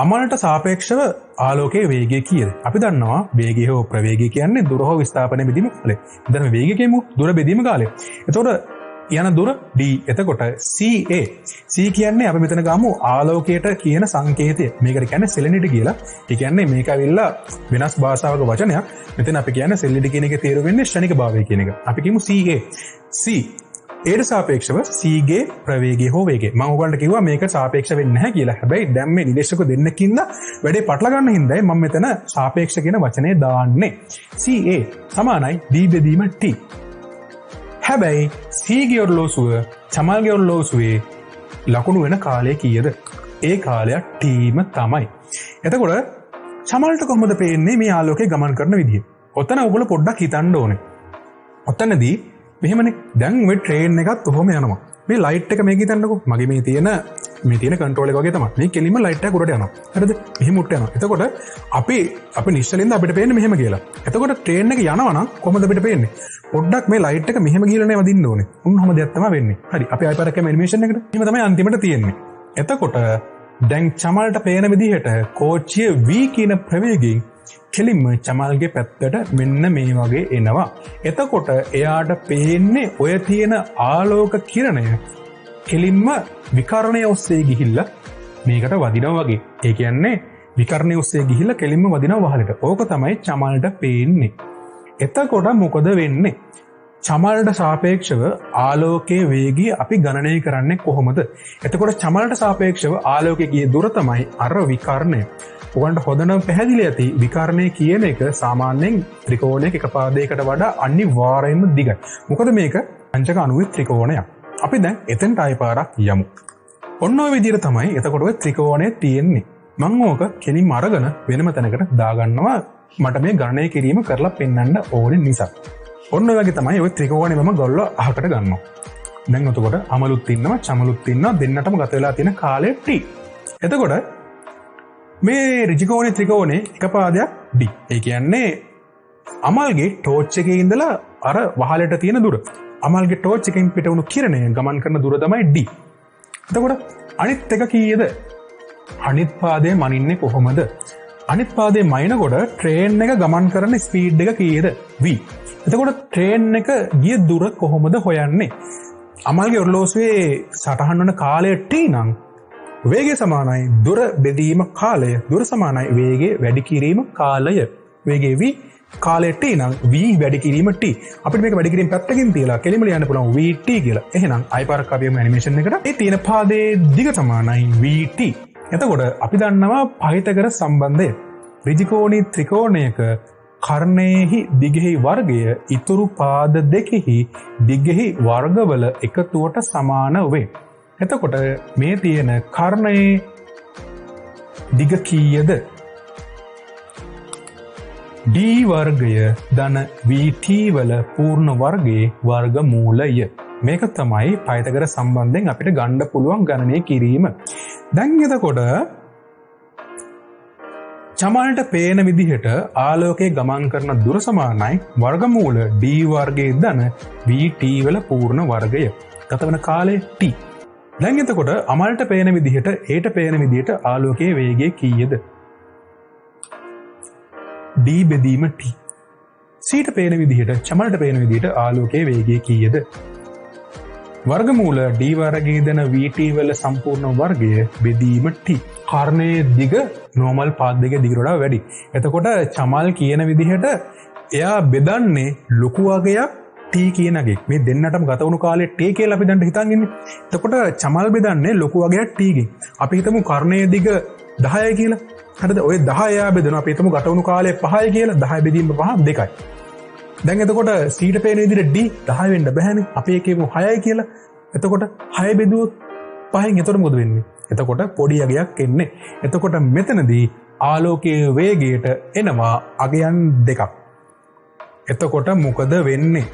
අමලට සාපේක්ෂව ආලෝකයේ වේගය කීයද? අපි දන්නවා වේගය හෝ ප්‍රවේගය කියන්නේ දුර හෝ විස්ථාපන බෙදීම කාලය. දැන් වේගය කියමු දුර බෙදීම කාලය. එතකොට යන දුර d. එතකොට ca. c කියන්නේ අපි මෙතන ගමු ආලෝකයට කියන සංකේතය. මේකට කියන්නේ සෙලෙනිටි කියලා. ඒ කියන්නේ මේක ඇවිල්ලා වෙනස් භාෂාවක වචනයක්. මෙතන අපි කියන්නේ සෙලෙනිටි කියන එකේ තේරුම වෙන්නේ ක්ෂණික භාවය කියන එක. අපි කියමු ca. c ඒට සාපේක්ෂව c ගේ ප්‍රවේගය හෝ වේගය. මම ඔයගලන්ට කිව්වා මේක සාපේක්ෂ වෙන්නේ නැහැ කියලා. හැබැයි දැන් මේ නිදේශක දෙන්නකින්ද වැඩේ පටල ගන්න හින්දායි මම මෙතන සාපේක්ෂ කියන වචනේ දාන්නේ. ca = d බෙදීම t. හැබැයි c ගේ ඔරලෝසුව චමල්ගේ ඔරලෝසුවේ ලකුණු වෙන කාලය කීයද? ඒ කාලය tම තමයි. එතකොට චමල්ට කොහොමද පේන්නේ මේ ආලෝකයේ ගමන් කරන විදිය? ඔතන ඔයගොල්ලෝ පොඩ්ඩක් හිතන්න ඕනේ. ඔතනදී මෙහෙමනේ දැන් ඔය ට්‍රේන් එකත් ඔහොම යනවා. මේ ලයිට් එක මේක හිතන්නකෝ. මගේ මේ තියෙන කන්ට්‍රෝල් එක වගේ තමයි. මේ කෙලින්ම ලයිට් එක උඩට යනවා. හරිද? මෙහෙම උඩට යනවා. එතකොට අපි නිශ්චලින්ද අපිට පේන්නේ මෙහෙම කියලා. එතකොට ට්‍රේන් එක යනවා නම් කොහොමද අපිට පේන්නේ? පොඩ්ඩක් මේ ලයිට් එක මෙහෙම ගිහලා නේ වදින්න ඕනේ. උන්වම දෙයක් තමයි වෙන්නේ. හරි. අපි ආයෙ පාරක් යමු ඇනිමේෂන් එකට. එහෙම තමයි අන්තිමට තියෙන්නේ. එතකොට දැන් චමල්ට පේන විදිහට කෝච්චිය v කියන ප්‍රවේගයෙන් කෙලින්ම චමල්ගේ පැත්තට මෙන්න මේ වගේ එනවා. එතකොට එයාට පේන්නේ ඔය තියෙන ආලෝක කිරණය කෙලින්ම විකර්ණය ඔස්සේ ගිහිල්ලා මේකට වදිනවා වගේ. ඒ කියන්නේ විකර්ණය ඔස්සේ ගිහිල්ලා කෙලින්ම වදිනවා වහලට. ඕක තමයි චමල්ට පේන්නේ. එතකොට මොකද වෙන්නේ? චමල්ට සාපේක්ෂව ආලෝකයේ වේගය අපි ගණනය කරන්නේ කොහොමද? එතකොට චමල්ට සාපේක්ෂව ආලෝකයේ ගිය දුර තමයි අර විකර්ණය. ඔයගොල්ලන්ට හොඳනම් පැහැදිලි ඇති විකර්ණය කියන එක සාමාන්‍යයෙන් ත්‍රිකෝණයක එක පාදයකට වඩා අනිවාර්යයෙන්ම දිගයි. මොකද මේක පංචක අණුවේ ත්‍රිකෝණයක්. අපි දැන් එතෙන්ට ආයෙ පාරක් යමු. ඔන්න ඔය විදිහට තමයි එතකොට ඔය ත්‍රිකෝණය තියෙන්නේ. මම ඕක කෙලින්ම අරගෙන වෙනම තැනකට දාගන්නවා මට මේ ගණනය කිරීම කරලා පෙන්වන්න ඕනේ නිසා. ඔන්න ඔය වගේ තමයි ඔය ත්‍රිකෝණය මම ගොල්ලෝ අහකට ගන්නවා. දැන් එතකොට අමලුත් ඉන්නවා චමලුත් ඉන්නවා දෙන්නටම ගත වෙලා තියෙන කාලය t. එතකොට මේ ඍජුකෝණේ ත්‍රිකෝණේ එක පාදයක් d. ඒ කියන්නේ අමල්ගේ ටෝච් එකේ ඉඳලා අර වහලට තියෙන දුර. අමල්ගේ ටෝච් එකෙන් පිට වුණු කිරණය ගමන් කරන දුර තමයි d. එතකොට අනිත් එක කීයද? අනිත් පාදයේ මනින්නේ කොහොමද? අනිත් පාදයේ මයින්කොට ට්‍රේන් එක ගමන් කරන ස්පීඩ් එක කීයද? v. එතකොට ට්‍රේන් එක ගිය දුර කොහොමද හොයන්නේ? අමල්ගේ ඔරලෝසුවේ සටහන් වන කාලය t නම් වේගය සමානයි දුර බෙදීම කාලය. දුර සමානයි වේගය වැඩි කිරීම කාලය. වේගය v කාලය t නම් v වැඩි කිරීම t. අපිට මේක වැඩි කිරීම පැත්තකින් තියලා කෙලිම ලියන්න පුළුවන් vt කියලා. එහෙනම් ආයි පාරක් අපි යමු ඇනිමේෂන් එකට. ඒ තියෙන පාදයේ දිග සමානයි vt. එතකොට අපි දන්නවා පයිතගොරස් සම්බන්ධය. ඍජුකෝණී ත්‍රිකෝණයක කර්ණයෙහි දිගෙහි වර්ගය ඉතුරු පාද දෙකෙහි දිගෙහි වර්ගවල එකතුවට සමාන වේ. එතකොට මේ තියෙන කර්ණයේ දිග කීයද? d වර්ගය ධන vt වල පූර්ණ වර්ගයේ වර්ගමූලය. මේක තමයි පයිතගොරස් සම්බන්ධයෙන් අපිට ගන්න පුළුවන් ගණනය කිරීම. දැන් එතකොට චමල්ට පේන විදිහට ආලෝකයේ ගමන් කරන දුර සමානයි වර්ගමූල d වර්ගයේ ධන vt වල පූර්ණ වර්ගය. ගත වන කාලය t. දැන් එතකොට අමල්ට පේන විදිහට ඒට පේන විදිහට ආලෝකයේ වේගය කීයද? d බෙදීම t. සීට පේන විදිහට චමල්ට පේන විදිහට ආලෝකයේ වේගය කීයද? වර්ගමූල d වර්ගයේ ධන vt වල සම්පූර්ණ වර්ගය බෙදීම t. කර්ණයේ දිග නෝමල් පාත් දෙකේ දිගට වඩා වැඩි. එතකොට චමල් කියන විදිහට එයා බෙදන්නේ ලොකු වගයක් t කියන එකෙක්. මේ දෙන්නටම ගත වුණු කාලේ t කියලා අපි දැන් හිතන් ඉන්නේ. එතකොට චමල් බෙදන්නේ ලොකු වගයක් t ගෙන්. අපි හිතමු කර්ණයේ දිග 10යි කියලා. හරිද? ඔය 10 එයා බෙදනවා. අපි හිතමු ගත වුණු කාලේ 5යි කියලා. 10 බෙදීම 5 2යි. දැන් එතකොට c ට පේන විදිහට d 10 වෙන්න බෑනේ. අපි එකේම 6යි කියලා. එතකොට 6 බෙදුවොත් 5න් එතකොට මොකද වෙන්නේ? එතකොට පොඩි අගයක් එන්නේ. එතකොට මෙතනදී ආලෝකයේ වේගයට එනවා අගයන් දෙකක්. එතකොට මොකද වෙන්නේ?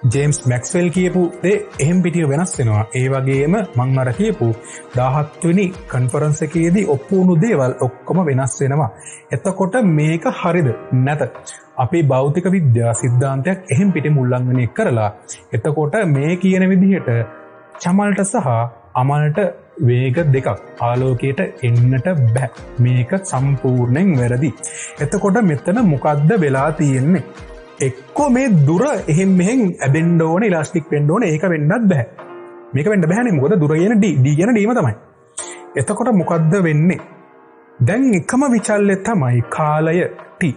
ජේම්ස් මැක්ස්වෙල් කියපු දේ එහෙම් පිටිය වෙනස් වෙනවා. ඒ වගේම මම අර කියපු 17 වෙනි කන්ෆරන්ස් එකේදී ඔප්පු වුණු දේවල් ඔක්කොම වෙනස් වෙනවා. එතකොට මේක හරිද නැත? අපි භෞතික විද්‍යා සිද්ධාන්තයක් එහෙම් පිටින් උල්ලංඝනය කරලා එතකොට මේ කියන විදිහට චමල්ට සහ අමල්ට වේග දෙකක් ආලෝකයට එන්නට බෑ. මේක සම්පූර්ණයෙන් වැරදි. එතකොට මෙතන මොකද්ද වෙලා තියෙන්නේ? එක්කෝ මේ දුර එහෙම මෙහෙන් ඇබෙන්න ඕනේ, ඉලාස්ටික් වෙන්න ඕනේ. ඒක වෙන්නත් බෑ. මේක වෙන්න බෑනේ. මොකද දුර කියන d කියන dම තමයි. එතකොට මොකද්ද වෙන්නේ? දැන් එකම විචල්‍ය තමයි කාලය t.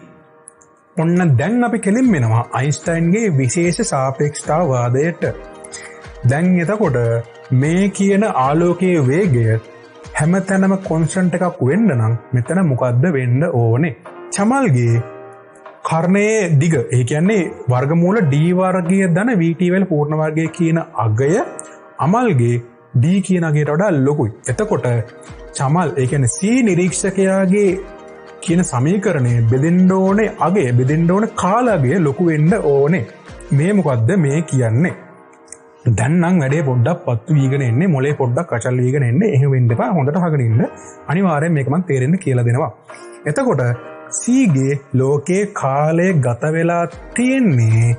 ඔන්න දැන් අපි කෙලින් වෙනවා අයින්ස්ටයින්ගේ විශේෂ සාපේක්ෂතාවාදයට. දැන් එතකොට මේ කියන ආලෝකයේ වේගය හැමතැනම කොන්ස්ටන්ට් එකක් වෙන්න නම් මෙතන මොකද්ද වෙන්න ඕනේ? චමල්ගේ කර්ණයේ දිග, ඒ කියන්නේ වර්ගමූල d වර්ගයේ ධන vt වල පූර්ණ වර්ගය කියන අගය අමල්ගේ d කියන අගයට වඩා ලොකුයි. එතකොට චමල්, ඒ කියන්නේ c නිරීක්ෂකයාගේ කියන සමීකරණය බෙදෙන්න ඕනේ අගය, බෙදෙන්න ඕනේ කාලය ලොකු වෙන්න ඕනේ. මේ මොකද්ද මේ කියන්නේ? දැන් නම් වැඩේ පොඩ්ඩක් පත්තු වීගෙන එන්නේ, මොලේ පොඩ්ඩක් අචල් වීගෙන එන්නේ. එහෙම වෙන්න එපා. හොඳට අහගෙන ඉන්න. අනිවාර්යෙන් මේක මම තේරෙන්න කියලා දෙනවා. එතකොට c ගේ ලෝකේ කාලය ගත වෙලා තියෙන්නේ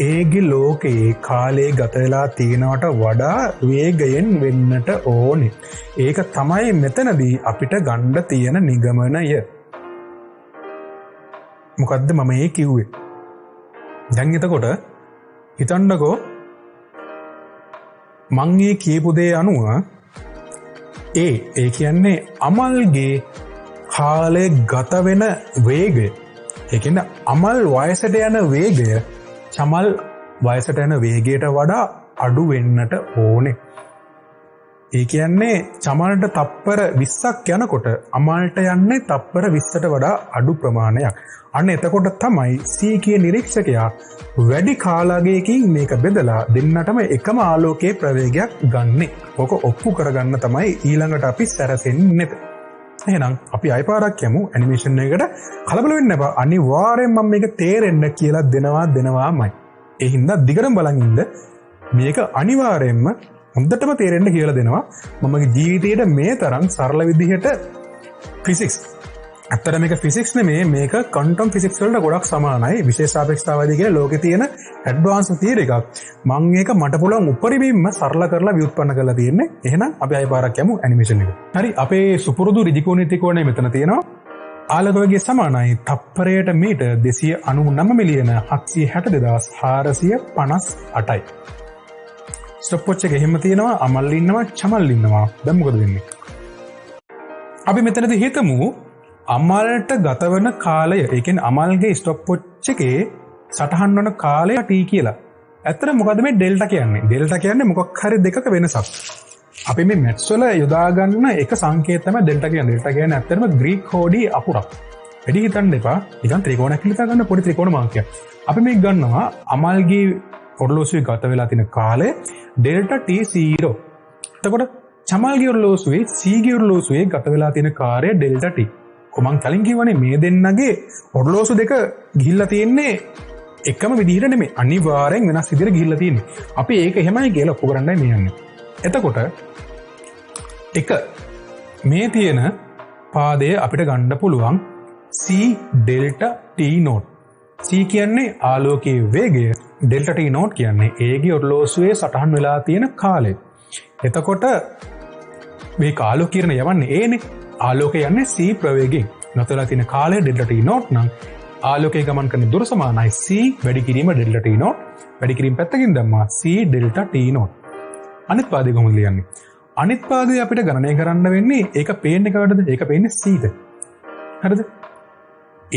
ඒගේ ලෝකයේ කාලය ගත වෙලා තියෙනවට වඩා වේගයෙන් වෙන්නට ඕනේ. ඒක තමයි මෙතනදී අපිට ගන්න තියෙන නිගමනය. මොකද්ද මම මේ කිව්වේ? දැන් එතකොට හිතන්නකෝ මං මේ කියපු දේ අනුව ඒ කියන්නේ අමල්ගේ කාලය ගත වෙන වේගය, ඒ කියන්නේ අමල් වයසට යන වේගය චමල් වයසට යන වේගයට වඩා අඩු වෙන්නට ඕනේ. ඒ කියන්නේ චමල්ට තප්පර 20ක් යනකොට අමල්ට යන්නේ තප්පර 20ට වඩා අඩු ප්‍රමාණයක්. අන්න එතකොට තමයි c කිය නිරීක්ෂකයා වැඩි කාලයකින් මේක බෙදලා දෙන්නටම එකම ආලෝකයේ ප්‍රවේගයක් ගන්නෙ. ඕක ඔප්පු කරගන්න තමයි ඊළඟට අපි සැරසෙන්නේ. එහෙනම් අපි අයපාරක් යමු ඇනිමේෂන් එකකට. කලබල වෙන්න එපා. අනිවාර්යෙන් මම මේක තේරෙන්න කියලා දෙනවාමයි. ඒ හින්දා දිගටම බලන් ඉන්න. මේක අනිවාර්යෙන්ම හොඳටම තේරෙන්න කියලා දෙනවා. මමගේ ජීවිතේට මේ තරම් සරල විදිහට ෆිසික්ස් ඇත්තට මේක ෆිසික්ස් නෙමේ මේක ක්වොන්ටම් ෆිසික්ස් වලට ගොඩක් සමානයි. විශේෂ සාපේක්ෂතාවාදී කියලා ලෝකේ තියෙන ඇඩ්වාන්ස් තියරි එකක්. මම ඒක මට පුළුවන් උපරිමයෙන්ම සරල කරලා ව්‍යුත්පන්න කරලා තියෙන්නේ. එහෙනම් අපි ආයෙ පාරක් යමු ඇනිමේෂන් එක. හරි අපේ සුපුරුදු ඍජුකෝණීය ත්‍රිකෝණය මෙතන තියෙනවා. ආලෝක වේගය සමානයි තප්පරයට මීටර් 299 මිලියන 760458යි. ස්ටොප් වොච් එක එහෙම තියෙනවා. අමල් ඉන්නවා චමල් ඉන්නවා. දැන් මොකද වෙන්නේ? අපි මෙතනදී හිතමු අමල්ට ගතවන කාලය, ඒ කියන්නේ අමල්ගේ ස්ටොප් වොච් එකේ සටහන් වන කාලය t කියලා. ඇත්තට මොකද මේ ඩෙල්ටා කියන්නේ? ඩෙල්ටා කියන්නේ මොකක් හරි දෙකක වෙනසක්. අපි මේ මැත්ස් වල යොදා ගන්න එක සංකේතය තමයි ඩෙල්ටා කියන්නේ. ඩෙල්ටා කියන්නේ ඇත්තටම ග්‍රීක කෝඩී අකුරක්. වැඩි හිතන්න එපා. නිකන් ත්‍රිකෝණයක් කියලා ගන්න පොඩි ත්‍රිකෝණ මාර්ගයක්. අපි මේක ගන්නවා අමල්ගේ ඔරලෝසුවේ ගත වෙලා තියෙන කාලය ඩෙල්ටා t0. එතකොට චමල්ගේ ඔරලෝසුවේ c ගේ ඔරලෝසුවේ ගත වෙලා තියෙන කාලය ඩෙල්ටා t. කොමන් කලින් කිව්වනේ මේ දෙන්නගේ ඔරලෝසු දෙක ගිහිල්ලා තියෙන්නේ එකම විදිහට නෙමෙයි. අනිවාර්යෙන් වෙනස් විදිහට ගිහිල්ලා තියෙන්නේ. අපි ඒක එහෙමයි කියලා ඔප්පු කරන්නයි මේ යන්නේ. එතකොට එක මේ තියෙන පාදය අපිට ගන්න පුළුවන් c delta t note. c කියන්නේ ආලෝකයේ වේගය, ඩෙල්ටා t නෝට් කියන්නේ ඒගේ ඔරලෝසුවේ සටහන් වෙලා තියෙන කාලය. එතකොට මේ ආලෝක කිරණ යවන්නේ ඒනේ. ආලෝකය යන්නේ c ප්‍රවේගයෙන්. නැතලා තියෙන කාලය ඩෙල්ටා t නෝට් නම් ආලෝකයේ ගමන් කරන දුර සමානයි c වැඩි කිරීම ඩෙල්ටා t නෝට්. වැඩි කිරීම පැත්තකින් දැම්මා c ඩෙල්ටා t නෝට්. අනිත් පාදේ කොහොමද ලියන්නේ? අනිත් පාදේ අපිට ගණනය කරන්න වෙන්නේ ඒක පේන්නේ කාටද? ඒක පේන්නේ c ද. හරිද?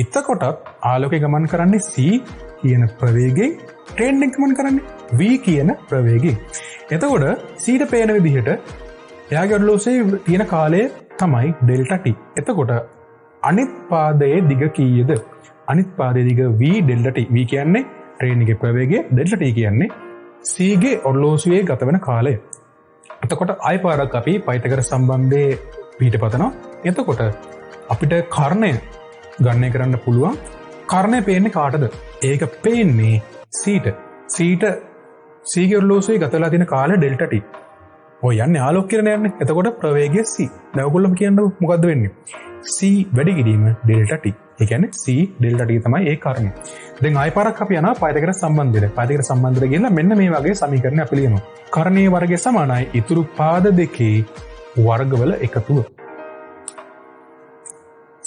එතකොටත් ආලෝකය ගමන් කරන්නේ c කියන ප්‍රවේගයෙන්, ට්‍රේන් එක ගමන් කරන්නේ v කියන ප්‍රවේගයෙන්. එතකොට c ට පේන විදිහට එයාගේ ඔරලෝසුවේ තියෙන කාලය තමයි ඩෙල්ටා t. එතකොට අනිත් පාදයේ දිග කීයද? අනිත් පාදයේ දිග v ඩෙල්ටා t. v කියන්නේ ට්‍රේන් එකේ ප්‍රවේගය, ඩෙල්ටා t කියන්නේ c ගේ ඔරලෝසුවේ ගත වෙන කාලය. එතකොට ආය පාරක් අපි පයිතගරස් සම්බන්ධයේ පිටපතනවා. එතකොට අපිට කර්ණය ගණනය කරන්න පුළුවන්. කර්ණය පේන්නේ කාටද? ඒක පේන්නේ c ට. c ගේ ඔරලෝසුවේ ගත වෙලා තියෙන කාලය ඩෙල්ටා t. ඔය යන්නේ ආලෝක කිරණ යන්නේ. එතකොට ප්‍රවේගය c. දැන් ඔයගොල්ලෝ කියන්නකො මොකද්ද වෙන්නේ? c වැඩි කිරීම ඩෙල්ටා t. ඒ කියන්නේ c ඩෙල්ටා t තමයි ඒ කර්ණය. දැන් ආය පාරක් අපි යනවා පයිතගරස් සම්බන්ධයට. පයිතගරස් සම්බන්ධයට ගිහලා මෙන්න මේ වගේ සමීකරණ අපි ලියනවා. කර්ණයේ වර්ගය සමානයි ඉතුරු පාද දෙකේ වර්ගවල එකතුව.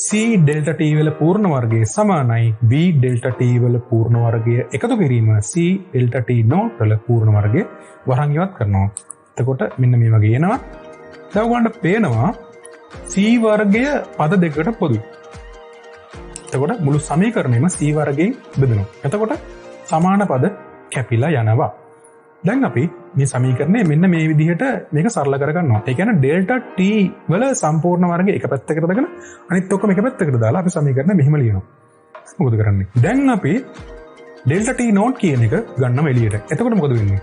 c ඩෙල්ටා t වල පූර්ණ වර්ගය සමානයි v ඩෙල්ටා t වල පූර්ණ වර්ගය එකතු කිරීම c ඩෙල්ටා t නෝට් වල පූර්ණ වර්ගය වරන් ඉවත් කරනවා. එතකොට මෙන්න මේ වගේ එනවා. දැන් ඔයගොල්ලන්ට පේනවා c වර්ගය පද දෙකකට පොදුයි. එතකොට මුළු සමීකරණයම c වර්ගයෙන් බෙදෙනවා. එතකොට සමාන පද කැපිලා යනවා. දැන් අපි මේ සමීකරණය මෙන්න මේ විදිහට මේක සරල කරගන්නවා. ඒ කියන්නේ ඩෙල්ටා t වල සම්පූර්ණ වර්ගය එක පැත්තකට දාගෙන අනිත් ඔක්කොම එක පැත්තකට දාලා අපි සමීකරණය මෙහෙම ලියනවා. මොකද කරන්නේ? දැන් අපි ඩෙල්ටා t නෝට් කියන එක ගන්නවා එළියට. එතකොට මොකද වෙන්නේ?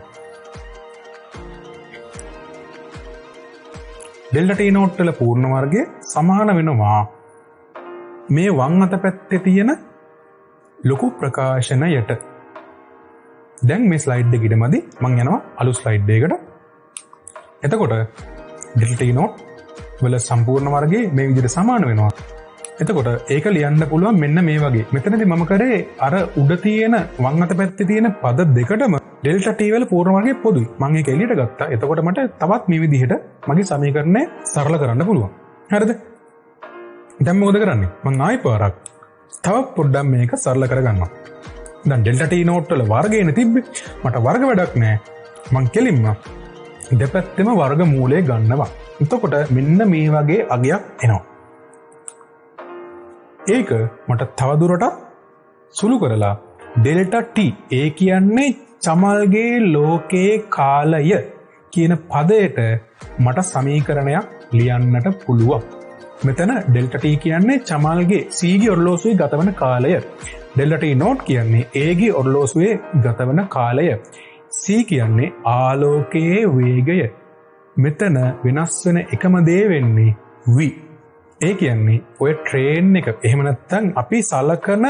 ඩෙල්ටා t නෝට් වල පූර්ණ වර්ගය සමාන වෙනවා මේ වම් අත පැත්තේ තියෙන ලොකු ප්‍රකාශනයට. දැන් මේ ස්ලයිඩ් එක ඉදමදි මම යනවා අලුත් ස්ලයිඩ් එකකට. එතකොට ඩෙල්ටා t නෝට් වල සම්පූර්ණ වර්ගය මේ විදිහට සමාන වෙනවා. එතකොට ඒක ලියන්න පුළුවන් මෙන්න මේ වගේ. මෙතනදී මම කරේ අර උඩ තියෙන වම් අත පැත්තේ තියෙන පද දෙකටම ඩෙල්ටා t වල පූර්ණ වර්ගය පොදුයි. මම ඒක එළියට ගත්තා. එතකොට මට තවත් මේ විදිහට මගේ සමීකරණය සරල කරන්න පුළුවන්. හරිද? දැන් මොකද කරන්නේ? මම ආයෙ පාරක් තව පොඩ්ඩක් මේක සරල කරගන්නවා. දැන් ඩෙල්ටා t නෝට් වල වර්ගයනේ තිබ්බේ. මට වර්ග වැඩක් නැහැ. මම කෙලින්ම දෙපැත්තෙම වර්ග මූලය ගන්නවා. එතකොට මෙන්න මේ වගේ අගයක් එනවා. ඒක මට තවදුරටත් සුළු කරලා ඩෙල්ටා t ඒ කියන්නේ චමල්ගේ ලෝකයේ කාලය කියන පදයට මට සමීකරණයක් ලියන්නට පුළුවන්. මෙතන ඩෙල්ටා t කියන්නේ චමල්ගේ c ගේ ඔරලෝසුවේ ගතවන කාලය. ඩෙල්ටා t නෝට් කියන්නේ a ගේ ඔරලෝසුවේ ගතවන කාලය. c කියන්නේ ආලෝකයේ වේගය. මෙතන වෙනස් වෙන එකම දේ වෙන්නේ v. ඒ කියන්නේ ඔය ට්‍රේන් එක එහෙම නැත්නම් අපි සලකන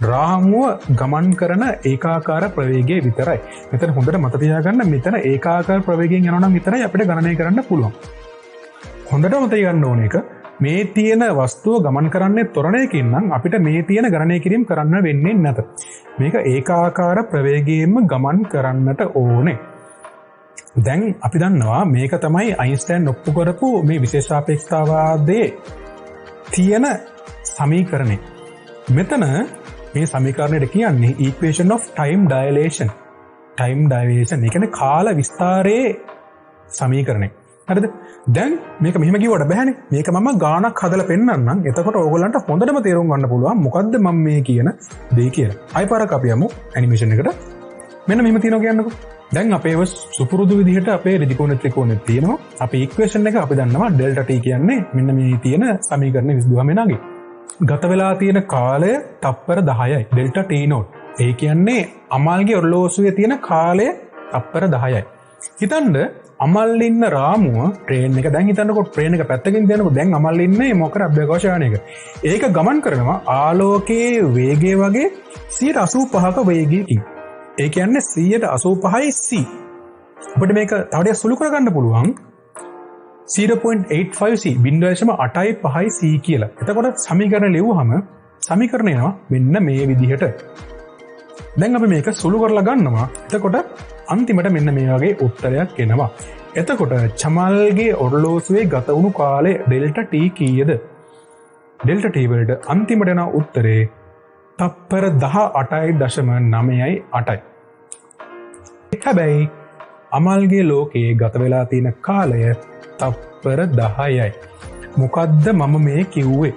රාමුව ගමන් කරන ඒකාකාර ප්‍රවේගය විතරයි. මෙතන හොඳට මතක තියාගන්න මෙතන ඒකාකාර ප්‍රවේගයෙන් යනවා නම් විතරයි අපිට ගණනය කරන්න පුළුවන්. හොඳට මතක ගන්න ඕන එක මේ තියෙන වස්තුව ගමන් කරන්නේ ත්වරණයකින් නම් අපිට මේ තියෙන ගණනය කිරීම කරන්න වෙන්නේ නැත. මේක ඒකාකාර ප්‍රවේගයෙන්ම ගමන් කරන්නට ඕනේ. දැන් අපි දන්නවා මේක තමයි අයින්ස්ටයින් ඔප්පු කරපු මේ විශේෂාපේක්ෂතාවාදයේ තියෙන සමීකරණය. මෙතන මේ සමීකරණයට කියන්නේ equation of time dilation. time dilation ඒ කියන්නේ කාල විස්තරයේ සමීකරණය. හරිද? දැන් මේක මෙහෙම කිව්වට බෑනේ. මේක මම ගානක් හදලා පෙන්නන්නම්. එතකොට ඕගොල්ලන්ට හොඳටම තේරුම් ගන්න පුළුවන් මොකද්ද මම මේ කියන දේ කියලා. ආයි පාරක් අපි යමු ඇනිමේෂන් එකට. මෙන්න මෙහෙම තියෙනවා කියන්නකෝ. දැන් අපේ සුපුරුදු විදිහට අපේ ඍජුකෝණ ත්‍රිකෝණෙ තියෙනවා. අපේ ඉක්වේෂන් එක අපි දන්නවා ඩෙල්ටා t කියන්නේ මෙන්න මේ තියෙන සමීකරණය විසඳුවාම එනගේ. ගත වෙලා තියෙන කාලය තප්පර 10යි. Delta t note. ඒ කියන්නේ අමල්ගේ ඔරලෝසුවේ තියෙන කාලය තප්පර 10යි. හිතන්න අමල් ඉන්න රාමුව ට්‍රේන් එක දැන් හිතන්නකො ට්‍රේන් එක පැත්තකින් තියනකො දැන් අමල් ඉන්නේ මොකද අභ්‍යවකාශ යානයක. ඒක ගමන් කරනවා ආලෝකයේ වේගය වගේ 185ක වේගයකින්. ඒ කියන්නේ 185යි c. අපිට මේක තව ටිකක් සුළු කරගන්න පුළුවන් 0.85c 0.85c කියලා. එතකොට සමීකරණ ලියුවහම සමීකරණය එනවා මෙන්න මේ විදිහට. දැන් අපි මේක සුළු කරලා ගන්නවා. එතකොට අන්තිමට මෙන්න මේ වගේ උත්තරයක් එනවා. එතකොට චමල්ගේ ඔරලෝසුවේ ගත වුණු කාලය ඩෙල්ටා t කීයද? ඩෙල්ටා t වලට අන්තිමට එන උත්තරේ තප්පර 18.9යි. හැබැයි අමල්ගේ ලෝකයේ ගත වෙලා තියෙන කාලය තප්පර 10යි. මොකද්ද මම මේ කිව්වේ?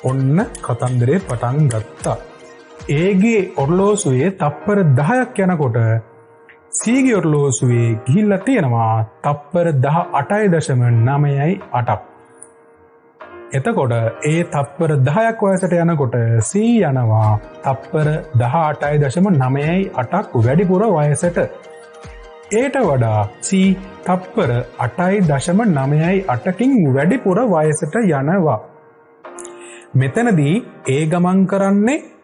ඔන්න කතන්දරේ පටන් ගත්තා. ඒගේ ඔරලෝසුවේ තප්පර 10ක් යනකොට සීගේ ඔරලෝසුවේ ගිහිල්ලා තියෙනවා තප්පර 18.9යි. එතකොට ඒ තප්පර 10ක් වයසට යනකොට C යනවා තප්පර 18.9යි වැඩිපුර වයසට. ඒට වඩා C තප්පර 8.9යි වැඩිපුර වයසට යනවා. මෙතනදී ඒ ගමන් කරන්නේ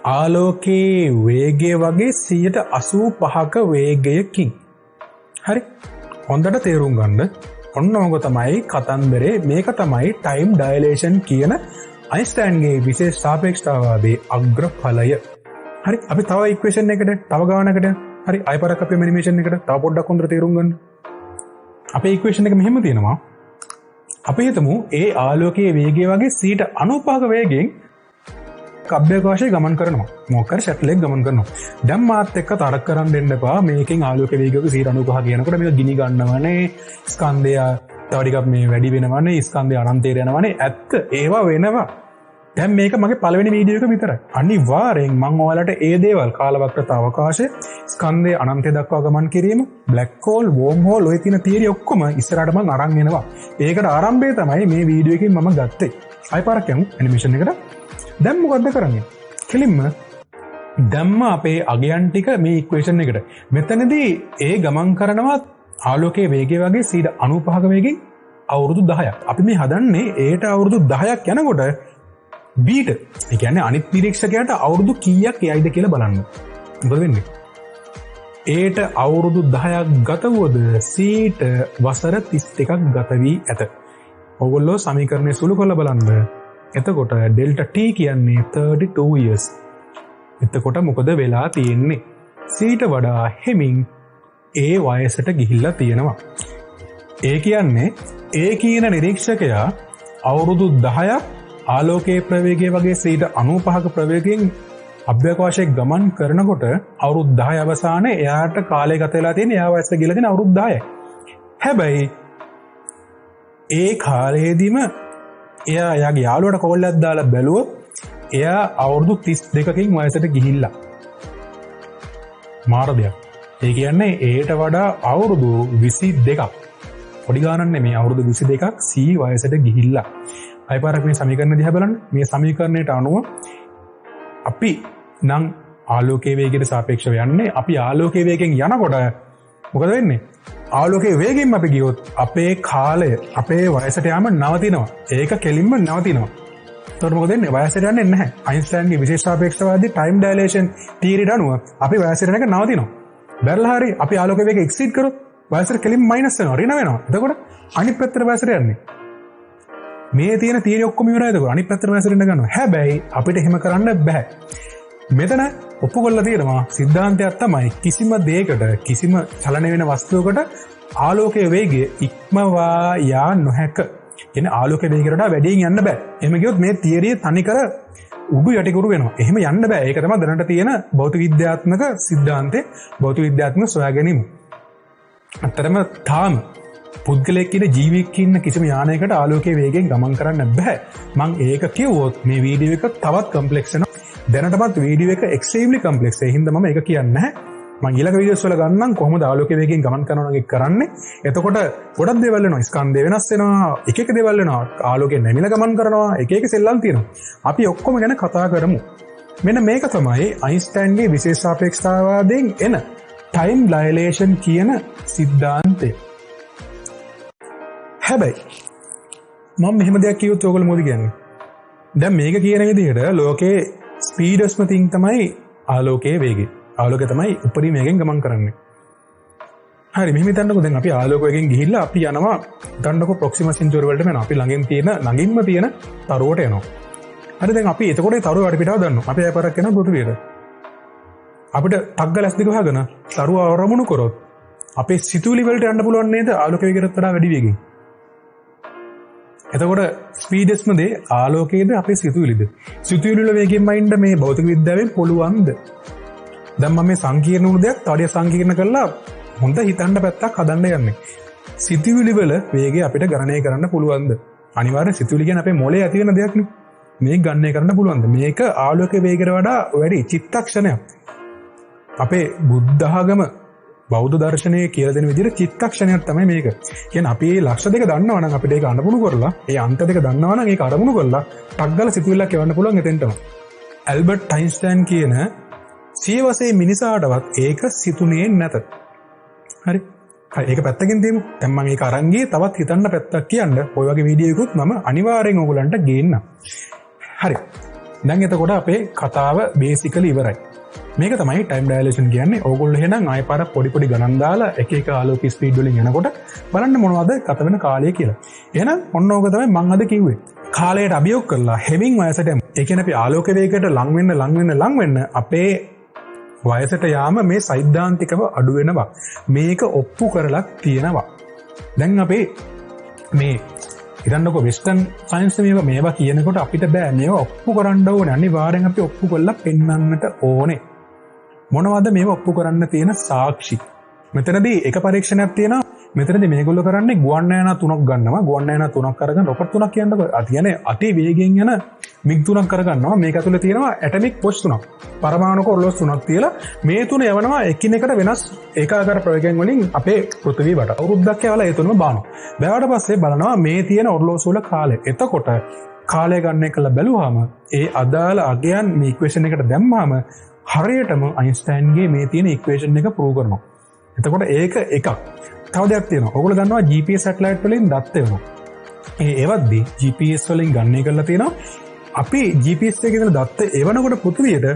ආලෝකයේ වේගය වගේ 185ක වේගයකින්. හරි. හොඳට තේරුම් ගන්න. ඔන්න ඕක තමයි කතන්දරේ. මේක තමයි ටයිම් ඩයලේෂන් කියන අයින්ස්ටයින්ගේ විශේෂ සාපේක්ෂතාවාදයේ අග්‍රඵලය. හරි. අපි තව ඉක්වේෂන් එකට තව ගානකට හරි අයපරක් අපේ ඇනිමේෂන් එකට තව පොඩ්ඩක් හොඳට තේරුම් ගන්න. අපේ ඉක්වේෂන් එක මෙහෙම තියෙනවා. අපි හිතමු ඒ ආලෝකයේ වේගය වගේ 95ක වේගයෙන් අභ්‍යවකාශයේ ගමන් කරනවා. මොකක්ද ෂට්ලයක් ගමන් කරනවා. දැන් මාත් එක්ක තරක් කරන් දෙන්න එපා. මේකෙන් ආලෝක වේගයක 95 කියනකොට මේක ගිනි ගන්නවනේ. ස්කන්ධය තව ටිකක් මේ වැඩි වෙනවනේ. ස්කන්ධය අනන්තයට යනවනේ. ඇත්ත ඒවා වෙනවා. දැන් මේක මගේ පළවෙනි වීඩියෝ එක විතරයි. අනිවාර්යෙන් මම ඔයාලට ඒ දේවල් කාලවක්‍රතා අවකාශය, ස්කන්ධය අනන්තය දක්වා ගමන් කිරීම, බ්ලැක් හෝල්, වෝම් හෝල් ඔය තියෙන තියරි ඔක්කොම ඉස්සරහට මම අරන් එනවා. ඒකට ආරම්භය තමයි මේ වීඩියෝ එකකින් මම ගත්තේ. ආයි පාරක් යමු ඇනිමේෂන් එකට. දැන් මොකද්ද කරන්නේ? කෙලින්ම දැම්ම අපේ අගයන් ටික මේ ඉක්වේෂන් එකට. මෙතනදී ඒ ගමන් කරනවා ආලෝකයේ වේගය වගේ 95ක වේගෙන් අවුරුදු 10ක්. අපි මේ හදන්නේ ඒට අවුරුදු 10ක් යනකොට බීට. ඒ කියන්නේ අනිත් නිරීක්ෂකයාට අවුරුදු කීයක් යයිද කියලා බලන්න. මොකද වෙන්නේ? ඒට අවුරුදු 10ක් ගත වුවද සීට වසර 31ක් ගත වී ඇත. ඔයගොල්ලෝ සමීකරණය සුළු කරලා බලන්න. එතකොට ඩෙල්ටා t කියන්නේ 32 years. එතකොට මොකද වෙලා තියෙන්නේ? සීට වඩා හෙමින් ඒ වයසට ගිහිල්ලා තියෙනවා. ඒ කියන්නේ ඒ කියන නිරීක්ෂකයා අවුරුදු 10ක් ආලෝකයේ ප්‍රවේගය වගේ 95ක ප්‍රවේගයෙන් අභ්‍යවකාශයේ ගමන් කරනකොට අවුරුදු 10 අවසානයේ එයාට කාලය ගත වෙලා තියෙන එයා වයසට ගිහලා තියෙන අවුරුදු 10යි. හැබැයි ඒ කාලයේදීම එයා යාගේ යාළුවට කෝල් එකක් දාලා බැලුවොත් එයා අවුරුදු 32කින් වයසට ගිහිල්ලා. මාර දෙයක්. ඒ කියන්නේ ඒට වඩා අවුරුදු 22ක්. පොඩි ගානක් නෙමෙයි අවුරුදු 22ක් C වයසට ගිහිල්ලා. අයපාරක් මේ සමීකරණ දිහා බලන්න. මේ සමීකරණයට අනුව අපි නම් ආලෝකයේ වේගයට සාපේක්ෂව යන්නේ. අපි ආලෝකයේ වේගයෙන් යනකොට මොකද වෙන්නේ? ආලෝකයේ වේගයෙන් අපි ගියොත් අපේ කාලය අපේ වයසට යෑම නවතිනවා. ඒක කෙලින්ම නවතිනවා. එතකොට මොකද වෙන්නේ? වයසට යන්නේ නැහැ. අයින්ස්ටයින්ගේ විශේෂ සාපේක්ෂතාවාදී ටයිම් ඩයලේෂන් තියරියට අනුව අපි වයසට යන එක නවතිනවා. බැලලා හරි අපි ආලෝකයේ වේගය එක්සීඩ් කරොත් වයසට කෙලින්ම මයිනස් වෙනවා, ඍණ වෙනවා. එතකොට අනිත් පැත්තට වයසට යන්නේ. මේ තියෙන තියෙන ඔක්කොම ඉවරයි එතකොට අනිත් පැත්තට වැසිරෙන්න ගන්නවා. හැබැයි අපිට එහෙම කරන්න බෑ. මෙතන ඔප්පු කරලා තියෙනවා සිද්ධාන්තයක් තමයි කිසිම දෙයකට කිසිම චලන වෙන වස්තුවකට ආලෝකයේ වේගය ඉක්මවා යා නොහැක. කියන්නේ ආලෝකයේ වේගයට වඩා වැඩියෙන් යන්න බෑ. එහෙම කියොත් මේ තියරිය තනිකර උඩු යටිකුරු වෙනවා. එහෙම යන්න බෑ. ඒක තමයි දැනට තියෙන භෞතික විද්‍යාත්මක සිද්ධාන්තේ භෞතික විද්‍යාත්මක සොයා ගැනීම. අතරම තාම පුද්ගලයෙක් කියන ජීවියෙක් ඉන්න කිසිම යානයකට ආලෝකයේ වේගයෙන් ගමන් කරන්න බෑ. මම ඒක කිව්වොත් මේ වීඩියෝ එක තවත් කම්ප්ලෙක්ස් වෙනවා. දැනටමත් වීඩියෝ එක එක්ස්ට්‍රීම්ලි කම්ප්ලෙක්ස්. ඒ හින්දා මම ඒක කියන්නේ නැහැ. මම ඊළඟ වීඩියෝස් වල ගන්නම් කොහොමද ආලෝකයේ වේගයෙන් ගමන් කරනවා නම් ඒක කරන්නේ. එතකොට ගොඩක් දේවල් වෙනවා. ස්කන්ධය වෙනස් වෙනවා. එක එක දේවල් වෙනවා. ආලෝකයෙන් නැමිලා ගමන් කරනවා. එක එක සෙල්ලම් තියෙනවා. අපි ඔක්කොම ගැන කතා කරමු. මෙන්න මේක තමයි අයින්ස්ටයින්ගේ විශේෂ සාපේක්ෂතාවාදයෙන් එන ටයිම් ඩයලේෂන් කියන සිද්ධාන්තය. හැබැයි මම මෙහෙම දෙයක් කිව්වොත් ඔයගොල්ලෝ මොකද කියන්නේ? දැන් මේක කියන විදිහට ලෝකේ ස්පීඩස්ම තින් තමයි ආලෝකයේ වේගය. ආලෝකය තමයි උපරිම වේගෙන් ගමන් කරන්නේ. හරි මෙහෙම හිතන්නකෝ දැන් අපි ආලෝක වේගෙන් ගිහිල්ලා අපි යනවා හිතන්නකෝ ප්‍රොක්සිමා සෙන්චුරි වලට යනවා. අපි ළඟින් තියෙන තරුවට යනවා. හරි දැන් අපි එතකොට ඒ තරුව වටපිටාව දන්නවා. අපි ආයපාරක් යනවා පෘථිවියට. අපිට ටග්ගල ඇස් දෙක වහගෙන තරුව ආරමුණු කරොත් අපේ සිතුවිලි වලට යන්න පුළුවන් නේද ආලෝක වේගයට වඩා වැඩි වේගෙන්. එතකොට ස්පීඩස්ම දේ ආලෝකයේද අපේ සිතුවිලිද? සිතුවිලි වල වේගයෙන්ම ඉන්න මේ භෞතික විද්‍යාවෙන් පුළුවන්ද? දැන් මම මේ සංකීර්ණ වුණු දෙයක් තවඩිය සංකීර්ණ කරලා හොඳ හිතන්න පැත්තක් හදන්න යන්නේ. සිතුවිලි වල වේගය අපිට ගණනය කරන්න පුළුවන්ද? අනිවාර්යෙන් සිතුවිලි කියන්නේ අපේ මොළේ ඇති වෙන දෙයක් නේ. මේක ගණනය කරන්න පුළුවන්ද? මේක ආලෝක වේගයට වඩා වැඩි චිත්තක්ෂණයක්. අපේ බුද්ධ ආගම බෞද්ධ දර්ශනයේ කියලා දෙන විදිහට චිත්තක්ෂණයක් තමයි මේක. කියන්නේ අපි මේ ලක්ෂ දෙක දන්නවා නම් අපිට ඒක අඳුණු කරලා, ඒ අන්ත දෙක දන්නවා නම් ඒක අරමුණු කරලා ටග්ගල සිතුවිල්ලක් එවන්න පුළුවන් එතෙන්ටම. ඇල්බර්ට් අයින්ස්ටයින් කියන සියවසේ මිනිසාටවත් ඒක සිතුනේ නැත. හරි. ඒක පැත්තකින් තියමු. දැන් මම මේක අරන් ගියේ තවත් හිතන්න පැත්තක් කියන්න. ඔය වගේ වීඩියෝ එකකුත් මම අනිවාර්යෙන් ඕගොල්ලන්ට ගේන්නම්. හරි. දැන් එතකොට අපේ කතාව බේසිකලි ඉවරයි. මේක තමයි ටයිම් ඩයලේෂන් කියන්නේ. ඕගොල්ලෝ එහෙනම් ආයෙ පාරක් පොඩි ගණන් දාලා එක එක ආලෝක ස්පීඩ් වලින් යනකොට බලන්න මොනවද ගත වෙන කාලය කියලා. එහෙනම් ඔන්න ඕක තමයි මම අද කිව්වේ. කාලයට අභියෝග කරලා හෙමින් වයසට යමු. ඒ කියන්නේ අපි ආලෝක වේගයට ලං වෙන්න අපේ වයසට යාම මේ සෛද්ධාන්තිකව අඩු වෙනවා. මේක ඔප්පු කරලා තියෙනවා. දැන් අපේ මේ ඉතින්කො වෙස්ටර්න් සයන්ස් මේවා කියනකොට අපිට බෑ මේවා ඔප්පු කරන්න ඕනේ. අනිවාර්යෙන් අපි ඔප්පු කරලා පෙන්වන්නට ඕනේ. මොනවද මේවා ඔප්පු කරන්න තියෙන සාක්ෂි? මෙතනදී එක පරීක්ෂණයක් තියෙනවා. මෙතනදී මේගොල්ලෝ කරන්නේ ගුවන් යානා 3ක් ගන්නවා. ගුවන් යානා 3ක් අරගෙන රොකට් 3ක් කියන්නකො. කියන්නේ අති වේගයෙන් යන මිග් 3ක් කරගන්නවා. මේක ඇතුලේ තියෙනවා ඇටොමික් පොස් 3ක්. පරමාණුක ඔරලෝසු 3ක් තියලා මේ තුන යවනවා එකිනෙකට වෙනස් ඒකාකාර ප්‍රවේගයන් වලින් අපේ පෘථිවිය වට. අවුරුද්දක් යවලා ඒ තුනම බානවා. බෑවට පස්සේ බලනවා මේ තියෙන ඔරලෝසු වල කාලය. එතකොට කාලය ගන්න එකලා බැලුවාම ඒ අදාළ අගයන් මේ ඉක්වේෂන් එකට දැම්මාම හරියටම අයින්ස්ටයින්ගේ මේ තියෙන ඉක්වේෂන් එක ප්‍රූව් කරනවා. එතකොට ඒක එකක්. තව දෙයක් තියෙනවා. ඔයගොල්ලෝ දන්නවා GPS සැටලයිට් වලින් දත් එවනවා. ඒවත්දී GPS වලින් ගණනය කරලා තියෙනවා. අපි GPS එකේ ඉඳලා දත් එවනකොට පෘථිවියට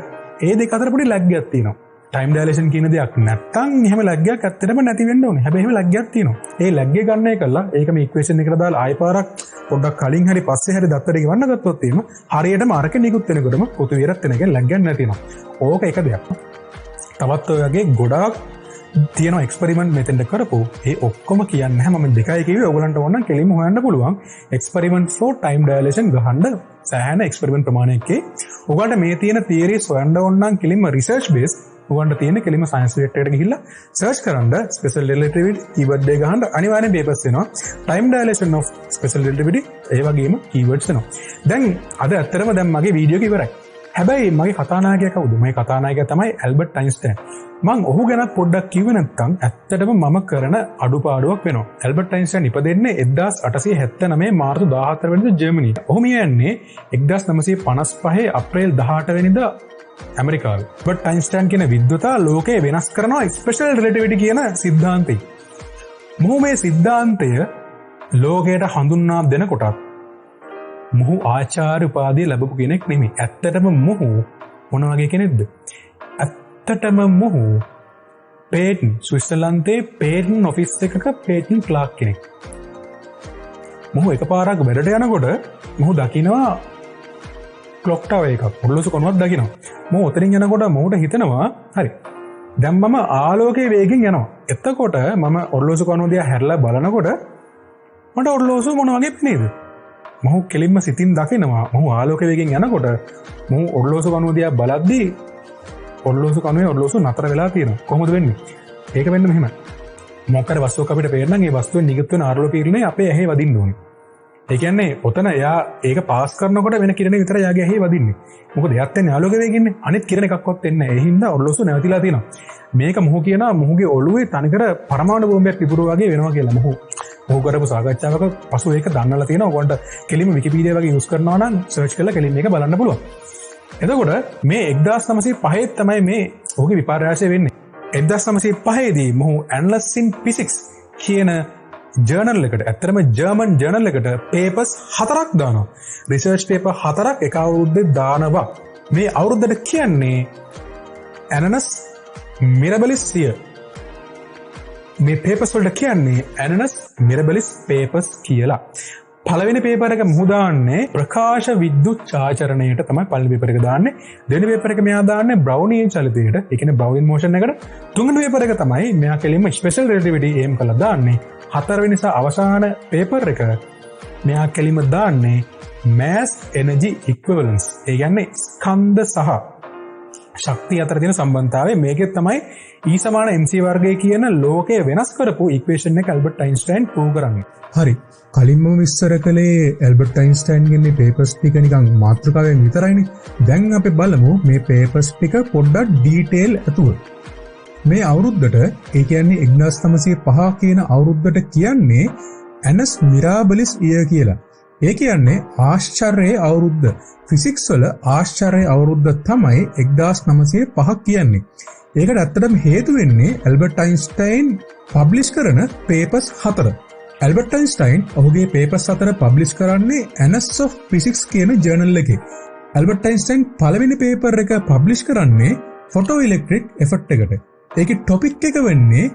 ඒ දෙක අතර පොඩි ලැග් එකක් තියෙනවා. ටයිම් ඩයලේෂන් කියන දෙයක් නැත්තම් එහෙම ලැග් එකක් ඇත්තටම නැති වෙන්න ඕනේ. හැබැයි එහෙම ලැග් එකක් තියෙනවා. ඒ ලැග් එක ගණනය කරලා ඒක මේ ඉක්වේෂන් එකට දාලා ආයෙ පාරක් පොඩ්ඩක් කලින් හරි පස්සේ හරි දත්තට ගෙවන්න ගත්තොත් එහෙම හරියටම අරක නිකුත් වෙනකොටම පෘථිවියට එන එක ලැග් එකක් නැති වෙනවා. ඕක එක දෙයක්. තවත් ඔය වගේ ගොඩාක් තියෙන එක්ස්පෙරිමන්ට් මෙතෙන්ට කරපු ඒ ඔක්කොම කියන්නේ නැහැ. මම දෙකයි කිව්වේ. ඔයගලන්ට ඕන නම් කෙලින්ම හොයන්න පුළුවන්. එක්ස්පෙරිමන්ට් ෆෝ ටයිම් ඩයලේෂන් ගහන්න සෑහෙන එක්ස්පෙරිමන්ට් ප්‍රමාණයකේ ඔයගලට මේ තියෙන තියරිස් හොයන්න ඕන නම් කෙලින්ම රිසර්ච් බේස් ඔයගලන්ට තියෙන කෙලින්ම සයන්ස් රිලේටඩ් එකට ගිහිල්ලා සර්ච් කරන්න ස්පෙෂල් රිලේටිවිටි කීවර්ඩ් එක ගහන්න අනිවාර්යෙන් පේපර්ස් එනවා. ටයිම් ඩයලේෂන් ඔෆ් ස්පෙෂල් රිලේටිවිටි ඒ වගේම කීවර්ඩ්ස් එනවා. දැන් අද ඇත්තටම දැන් මගේ වීඩියෝ එක ඉවරයි. හැබැයි මගේ කතානායකයා කවුද? මගේ කතානායකයා තමයි ඇල්බර්ට් අයින්ස්ටයින්. මං ඔහු ගැන පොඩ්ඩක් කිව්වේ නැත්නම් ඇත්තටම මම කරන අඩුපාඩුවක් වෙනවා. ඇල්බර්ට් අයින්ස්ටයින් ඉපදෙන්නේ 1879 මාර්තු 14 වෙනිදා ජර්මනියේ. ඔහු මියන්නේ 1955 අප්‍රේල් 18 වෙනිදා ඇමරිකාවේ. ඇල්බර්ට් අයින්ස්ටයින් කියන විද්වතා ලෝකය වෙනස් කරනවා ස්පෙෂල් රිලේටිවිටි කියන සිද්ධාන්තය. මොහු මේ සිද්ධාන්තය ලෝකයට හඳුන්වා දෙනකොටත් මොහු ආචාර්ය උපාධිය ලැබපු කෙනෙක් නෙමෙයි. ඇත්තටම මොහු මොන වගේ කෙනෙක්ද? ඇත්තටම මොහු පේටන් ස්විට්සර්ලන්තයේ පේටන් ඔෆිස් එකක පේටන් ක්ලාක් කෙනෙක්. මොහු එකපාරක් වැඩට යනකොට මොහු දකිනවා ක්ලොක් ටවර් එකක් ඔරලෝසු කොනුවක් දකිනවා. මොහු උතරින් යනකොට මොහුට හිතෙනවා හරි දැන් මම ආලෝකයේ වේගෙන් යනවා. එතකොට මම ඔරලෝසු කොනුව දිහා හැරලා බලනකොට මට ඔරලෝසු මොන වගේ පෙනේද? මොහු කෙලින්ම සිතින් දකිනවා මොහු ආලෝක වේගෙන් යනකොට මොහු ඔරලෝසු කොනුව දිහා බලද්දී ඔරලෝසු කනුවේ ඔරලෝසු නතර වෙලා තියෙනවා. කොහොමද වෙන්නේ? ඒක වෙන්නේ මෙහෙම. මොකක්ද වස්තුවක් අපිට පේන්න නම් ඒ වස්තුවේ නිගත වෙන ආලෝක කිරණේ අපේ ඇහි වදින්න ඕනේ. ඒ කියන්නේ ඔතන එයා ඒක පාස් කරනකොට වෙන කිරණේ විතරයි යාගේ ඇහි වදින්නේ. මොකද එයාත් යන්නේ ආලෝක වේගෙන්නේ. අනිත් කිරණ එකක්වත් එන්නේ නැහැ. ඒ හින්දා ඔරලෝසු නැවතිලා තියෙනවා. මේක මොහු කියනවා මොහුගේ ඔළුවේ තනිකර පරමාණු බෝම්බයක් පිපුරුවා වගේ වෙනවා කියලා. මොහු කරපු සාකච්ඡාවක පසු ඒක දන්නලා තියෙනවා. ඔයගොල්ලන්ට කෙලින්ම විකිපීඩියා වගේ යූස් කරනවා නම් සර්ච් කරලා කෙලින් මේක බලන්න පුළුවන්. එතකොට මේ 1905 තමයි මේ ඔහුගේ විපර්යාසය වෙන්නේ. 1905 දී මොහු ඇනලස් ඉන් ෆිසික්ස් කියන ජර්නල් එකට ඇත්තටම ජර්මන් ජර්නල් එකට පේපර්ස් 4ක් දානවා. රිසර්ච් පේපර් 4ක් එක අවුරුද්දේ දානවා. මේ අවුරුද්දට කියන්නේ ඇනනස් මිරබලිස් සිය. මේ පේපර්ස් වලට කියන්නේ ඇනනස් මිරබලිස් පේපර්ස් කියලා. පළවෙනි පේපර් එක මොහු දාන්නේ ප්‍රකාශ විද්‍යුත් චාචරණයට තමයි පළවෙනි පේපර් එක දාන්නේ. දෙවෙනි පේපර් එක මෙයා දාන්නේ බ්‍රවුනියන් චලිතයට. ඒ කියන්නේ බ්‍රවුනියන් මෝෂන් එකට. තුන්වෙනි පේපර් එක තමයි මෙයා කෙලින්ම ස්පෙෂල් රිලටිවිටි එම් කරලා දාන්නේ. හතරවෙනි සහ අවසාන පේපර් එක මෙයා කෙලින්ම දාන්නේ mass energy equivalence. ඒ කියන්නේ ස්කන්ධ සහ ශක්තිය අතර තියෙන සම්බන්ධතාවය. මේකෙත් තමයි E සමාන mc වර්ගය කියන ලෝකය වෙනස් කරපු ඉක්වේෂන් එක ඇල්බර්ට් අයින්ස්ටයින් ප්‍රූව් කරන්නේ. හරි. කලින්ම විස්තර කළේ ඇල්බර්ට් අයින්ස්ටයින්ගේ මේ පේපර්ස් ටික නිකන් මාතෘකාවෙන් විතරයිනේ. දැන් අපි බලමු මේ පේපර්ස් ටික පොඩ්ඩක් ඩීටේල් ඇතුව. මේ අවුරුද්දට ඒ කියන්නේ 1905 කියන අවුරුද්දට කියන්නේ ඇනස් මිරාබලිස් ඉයර් කියලා. ඒ කියන්නේ ආශ්චර්යයේ අවුරුද්ද. ෆිසික්ස් වල ආශ්චර්යයේ අවුරුද්ද තමයි 1905 කියන්නේ. ඒකට ඇත්තටම හේතු වෙන්නේ ඇල්බර්ට් අයින්ස්ටයින් පබ්ලිෂ් කරන පේපර්ස් 4. ඇල්බර්ට් අයින්ස්ටයින් ඔහුගේ පේපර්ස් 4 පබ්ලිෂ් කරන්නේ Annals of Physics කියන ජර්නල් එකේ. ඇල්බර්ට් අයින්ස්ටයින් පළවෙනි පේපර් එක පබ්ලිෂ් කරන්නේ ෆොටෝඉලෙක්ට්‍රික් එෆෙක්ට් එකට. ඒකේ ටොපික් එක වෙන්නේ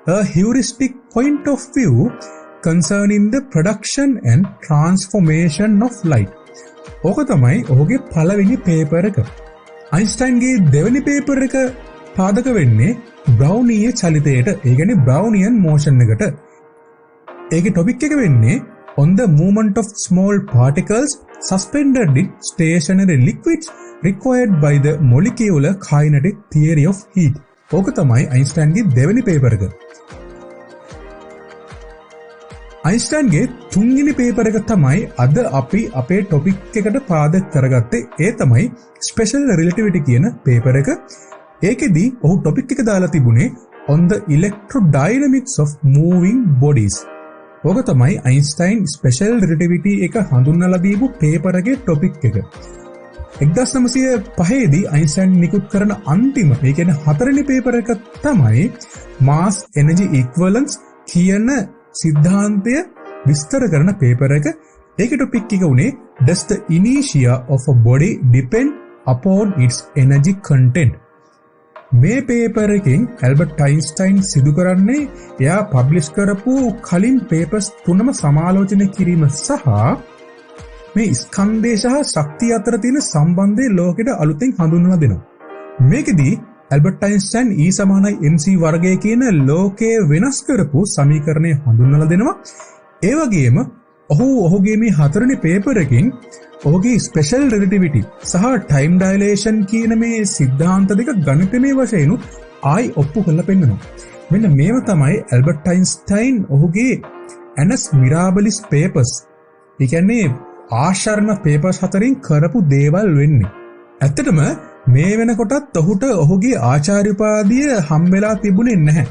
a heuristic point of view concerning the production and transformation of light. ඕක තමයි ඔහුගේ පළවෙනි පේපර් එක. අයින්ස්ටයින්ගේ දෙවෙනි පේපර් එක පාදක වෙන්නේ බ්‍රවුනීය චලිතයට. ඒ කියන්නේ බ්‍රවුනියන් මෝෂන් එකට. ඒකේ ටොපික් එක වෙන්නේ on the movement of small particles suspended in stationary liquids required by the molecular kinetic theory of heat. ඕක තමයි අයින්ස්ටයින්ගේ දෙවෙනි පේපර් එක. අයින්ස්ටයින්ගේ තුන්වෙනි පේපර් එක තමයි අද අපි අපේ ටොපික් එකට පාදක කරගත්තේ. ඒ තමයි ස්පෙෂල් රිලටිවිටි කියන පේපර් එක. ඒකෙදී ඔහු ටොපික් එක දාලා තිබුණේ on the electrodynamics of moving bodies. ඕක තමයි අයින්ස්ටයින් ස්පෙෂල් රිලටිවිටි එක හඳුන්වලා දීපු පේපර් එකේ ටොපික් එක. 1905 දී අයින්ස්ටයින් නිකුත් කරන අන්තිම ඒ කියන්නේ හතරවෙනි පේපර් එක තමයි mass energy equivalence කියන සිද්ධාන්තය විස්තර කරන පේපර් එක. ඒකේ ටොපික් එක උනේ does the inertia of a body depend upon its energy content. මේ පේපර් එකෙන් ඇල්බර්ට් අයින්ස්ටයින් සිදු කරන්නේ එයා පබ්ලිෂ් කරපු කලින් පේපර්ස් තුනම සමාලෝචනය කිරීම සහ මේ ස්කන්ධය සහ ශක්තිය අතර තියෙන සම්බන්ධය ලෝකෙට අලුතෙන් හඳුන්වලා දෙනවා. මේකෙදී ඇල්බර්ට් අයින්ස්ටයින් E = mc වර්ගය කියන ලෝකය වෙනස් කරපු සමීකරණය හඳුන්වලා දෙනවා. ඒ වගේම ඔහුගේ මේ හතරවෙනි පේපර් එකෙන් ඔහුගේ ස්පෙෂල් රිලටිවිටි සහ ටයිම් ඩයිලේෂන් කියන මේ සිද්ධාන්ත දෙක ගණිතමය වශයෙන් ආයි ඔප්පු කරලා පෙන්නනවා. මෙන්න මේව තමයි ඇල්බර්ට් අයින්ස්ටයින් ඔහුගේ ඇනස් මිරාබලිස් පේපර්ස්. ඒ කියන්නේ ආශ්චර්යම පේපර්ස් හතරින් කරපු දේවල් වෙන්නේ. ඇත්තටම මේ වෙනකොටත් ඔහුට ඔහුගේ ආචාර්ය උපාධිය හම්බෙලා තිබුණේ නැහැ.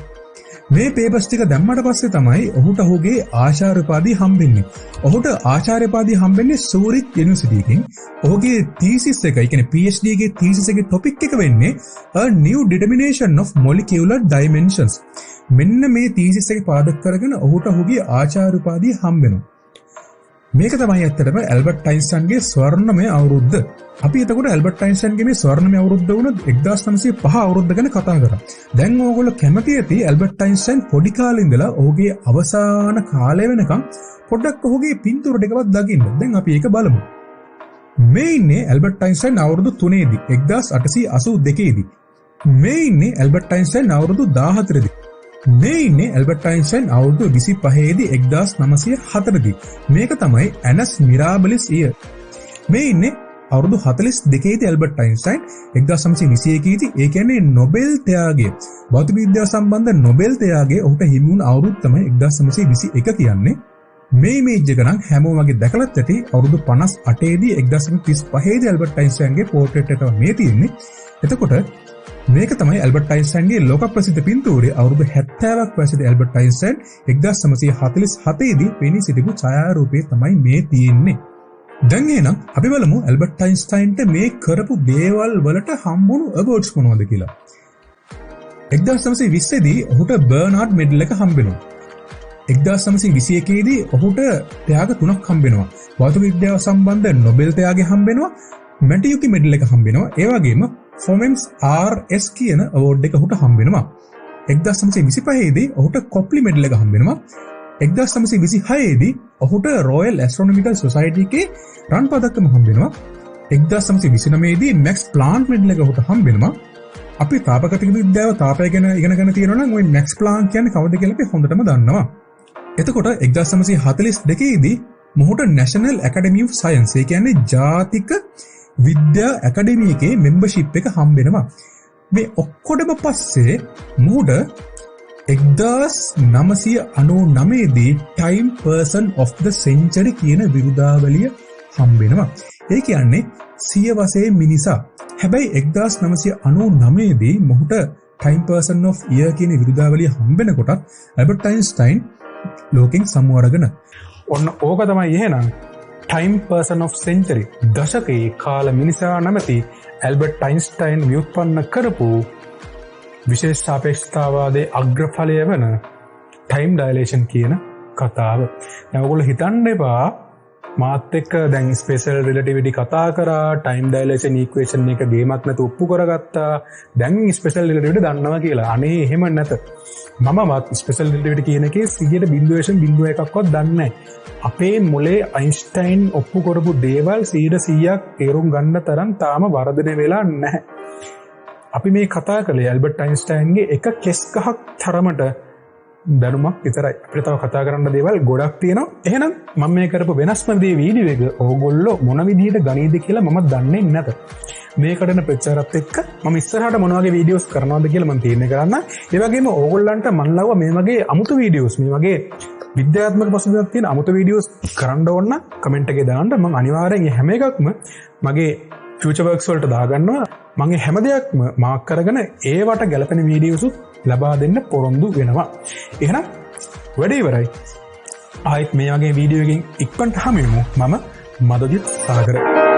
මේ පේපර්ස් ටික දැම්මට පස්සේ තමයි ඔහුට ඔහුගේ ආචාර්ය උපාධිය හම්බෙන්නේ. ඔහුට ආචාර්ය උපාධිය හම්බෙන්නේ සූරිච් යුනිවර්සිටි එකෙන්. ඔහුගේ තීසිස් එක, ඒ කියන්නේ PhD එකේ තීසිස් එකේ ටොපික් එක වෙන්නේ a new determination of molecular dimensions. මෙන්න මේ තීසිස් එක පාදක කරගෙන ඔහුට ඔහුගේ ආචාර්ය උපාධිය හම්බෙනවා. මේක තමයි ඇත්තටම ඇල්බර්ට් අයින්ස්ටයින්ගේ ස්වර්ණමය අවුරුද්ද. අපි එතකොට ඇල්බර්ට් අයින්ස්ටයින්ගේ මේ ස්වර්ණමය අවුරුද්ද වුණ 1905 අවුරුද්ද ගැන කතා කරා. දැන් ඕගොල්ලෝ කැමති ඇති ඇල්බර්ට් අයින්ස්ටයින් පොඩි කාලේ ඉඳලා ඔහුගේ අවසාන කාලය වෙනකම් පොඩ්ඩක් ඔහුගේ පින්තූර ටිකවත් දකින්න. දැන් අපි ඒක බලමු. මේ ඉන්නේ ඇල්බර්ට් අයින්ස්ටයින් අවුරුදු 3 දී 1882 දී. මේ ඉන්නේ ඇල්බර්ට් අයින්ස්ටයින් අවුරුදු 14 දී. මේ ඉන්නේ ඇල්බර්ට් අයින්ස්ටයින් අවුරුදු 25 දී 1904 දී. මේක තමයි ඇනස් මිරාබලිස් ඉයර්. මේ ඉන්නේ අවුරුදු 42 දී ඇල්බර්ට් අයින්ස්ටයින් 1921 දී. ඒ කියන්නේ නොබෙල් ත්‍යාගය, භෞතික විද්‍යාව සම්බන්ධ නොබෙල් ත්‍යාගය ඔහුට හිමි වුණ අවුරුද්ද තමයි 1921 කියන්නේ. මේ ඉමේජ් එක නම් හැමෝම වගේ දැකලත් ඇති. අවුරුදු 58 දී 1935 දී ඇල්බර්ට් අයින්ස්ටයින්ගේ පෝර්ට්‍රේට් එක මේ තියෙන්නේ. එතකොට මේක තමයි ඇල්බර්ට් අයින්ස්ටයින්ගේ ලෝක ප්‍රසිද්ධ පින්තූරය. අවුරුදු 70ක් වයසේදී ඇල්බර්ට් අයින්ස්ටයින් 1947 දී පෙනී සිටිපු ඡායාරූපය තමයි මේ තියෙන්නේ. දැන් එහෙනම් අපි බලමු ඇල්බර්ට් අයින්ස්ටයින්ට මේ කරපු දේවල් වලට හම්බුණු අවෝඩ්ස් මොනවද කියලා. 1920 දී ඔහුට බර්නාඩ් මෙඩල් එක හම්බෙනවා. 1921 දී ඔහුට ත්‍යාග 3ක් හම්බෙනවා. භෞතික විද්‍යාව සම්බන්ධ නොබෙල් ත්‍යාගය හම්බෙනවා. මැටියුකි මෙඩල් එක හම්බෙනවා. ඒ වගේම ෆොමෙන්ස් RS කියන අවෝඩ් එක ඔහුට හම්බෙනවා. 1925 දී ඔහුට කොප්ලි මෙඩල් එක හම්බෙනවා. 1926 දී ඔහුට රොයල් ඇස්ට්‍රොනොමිකල් සොසයිටි එකේ රන් පදක්කම හම්බෙනවා. 1929 දී මැක්ස් ප්ලාන්ක් මෙඩල් එක ඔහුට හම්බෙනවා. අපි තාපගතික විද්‍යාව තාපය ගැන ඉගෙනගෙන තියෙනවා නම් ওই මැක්ස් ප්ලාන්ක් කියන්නේ කවුද කියලා අපි හොඳටම දන්නවා. එතකොට 1942 දී මොහුට නැෂනල් ඇකඩමි ඔෆ් සයන්ස්, ඒ කියන්නේ ජාතික විද්‍යා ඇකඩමි එකේ මෙම්බර්ෂිප් එක හම්බෙනවා. මේ ඔක්කොටම පස්සේ මොහුට 1999 දී Time person of the century කියන විරුදාවලිය හම්බෙනවා. ඒ කියන්නේ සියවසේ මිනිසා. හැබැයි 1999 දී මොහුට ටයිම් පර්සන් ඔෆ් ඉයර් කියන විරුදාවලිය හම්බෙනකොටත් ඇල්බර්ට් අයින්ස්ටයින් ලෝකෙන් සමු අරගෙන ඔන්න ඕක තමයි එහෙනම් ටයිම් පර්සන් ඔෆ් සෙන්චරි දශකයේ කාල මිනිසා නැමැති ඇල්බර්ට් අයින්ස්ටයින් ව්‍යුත්පන්න කරපු විශේෂ සාපේක්ෂතාවාදයේ අග්‍රඵලය වන ටයිම් ඩයලේෂන් කියන කතාව. දැන් ඔයගොල්ලෝ හිතන්න එපා මාත් එක්ක දැන් ස්පෙෂල් රිලටිවිටි කතා කරා, ටයිම් ඩයලේෂන් ඉක්වේෂන් එක ගේමක් නැතුව ඔප්පු කරගත්තා, දැන් ස්පෙෂල් රිලටිවිටි දන්නවා කියලා. අනේ එහෙම නැත. මමවත් ස්පෙෂල් රිලටිවිටි කියන එකේ 0.01ක්වත් දන්නේ නැහැ. අපේ මොලේ අයින්ස්ටයින් ඔප්පු කරපු දේවල් 100%ක් තේරුම් ගන්න තරම් තාම වර්ධනය වෙලා නැහැ. අපි මේ කතා කළේ ඇල්බර්ට් අයින්ස්ටයින්ගේ එක කෙස් ගහක් තරමට දැනුමක් විතරයි. අපිට තව කතා කරන්න දේවල් ගොඩක් තියෙනවා. එහෙනම් මම මේ කරපු වෙනස්ම දේ වීඩියෝ එක ඕගොල්ලෝ මොන විදිහට ගනීද කියලා මම දන්නේ නැත. මේ කඩන ප්‍රචාරත් එක්ක මම ඉස්සරහට මොන වගේ වීඩියෝස් කරනවද කියලා මම තීරණය කරන්න. ඒ වගේම ඕගොල්ලන්ට මන් ලව්වා මේ වගේ අමුතු වීඩියෝස්, මේ වගේ විද්‍යාත්මක පසුබිමක් තියෙන අමුතු වීඩියෝස් කරන්න ඕන නම් කමෙන්ට් එකේ දාන්න. මම අනිවාර්යෙන් මේ හැම එකක්ම මගේ ෆියුචර් වර්ක්ස් වලට දාගන්නවා. මම හැම දෙයක්ම මාක් කරගෙන ඒවට ගැලපෙන වීඩියෝස් ලබා දෙන්න පොරොන්දු වෙනවා. එහෙනම් වැඩේ ඉවරයි. ආයෙත් මේ වගේ වීඩියෝ එකකින් ඉක්මනට හමු වෙමු. මම මදජිත් සාගර.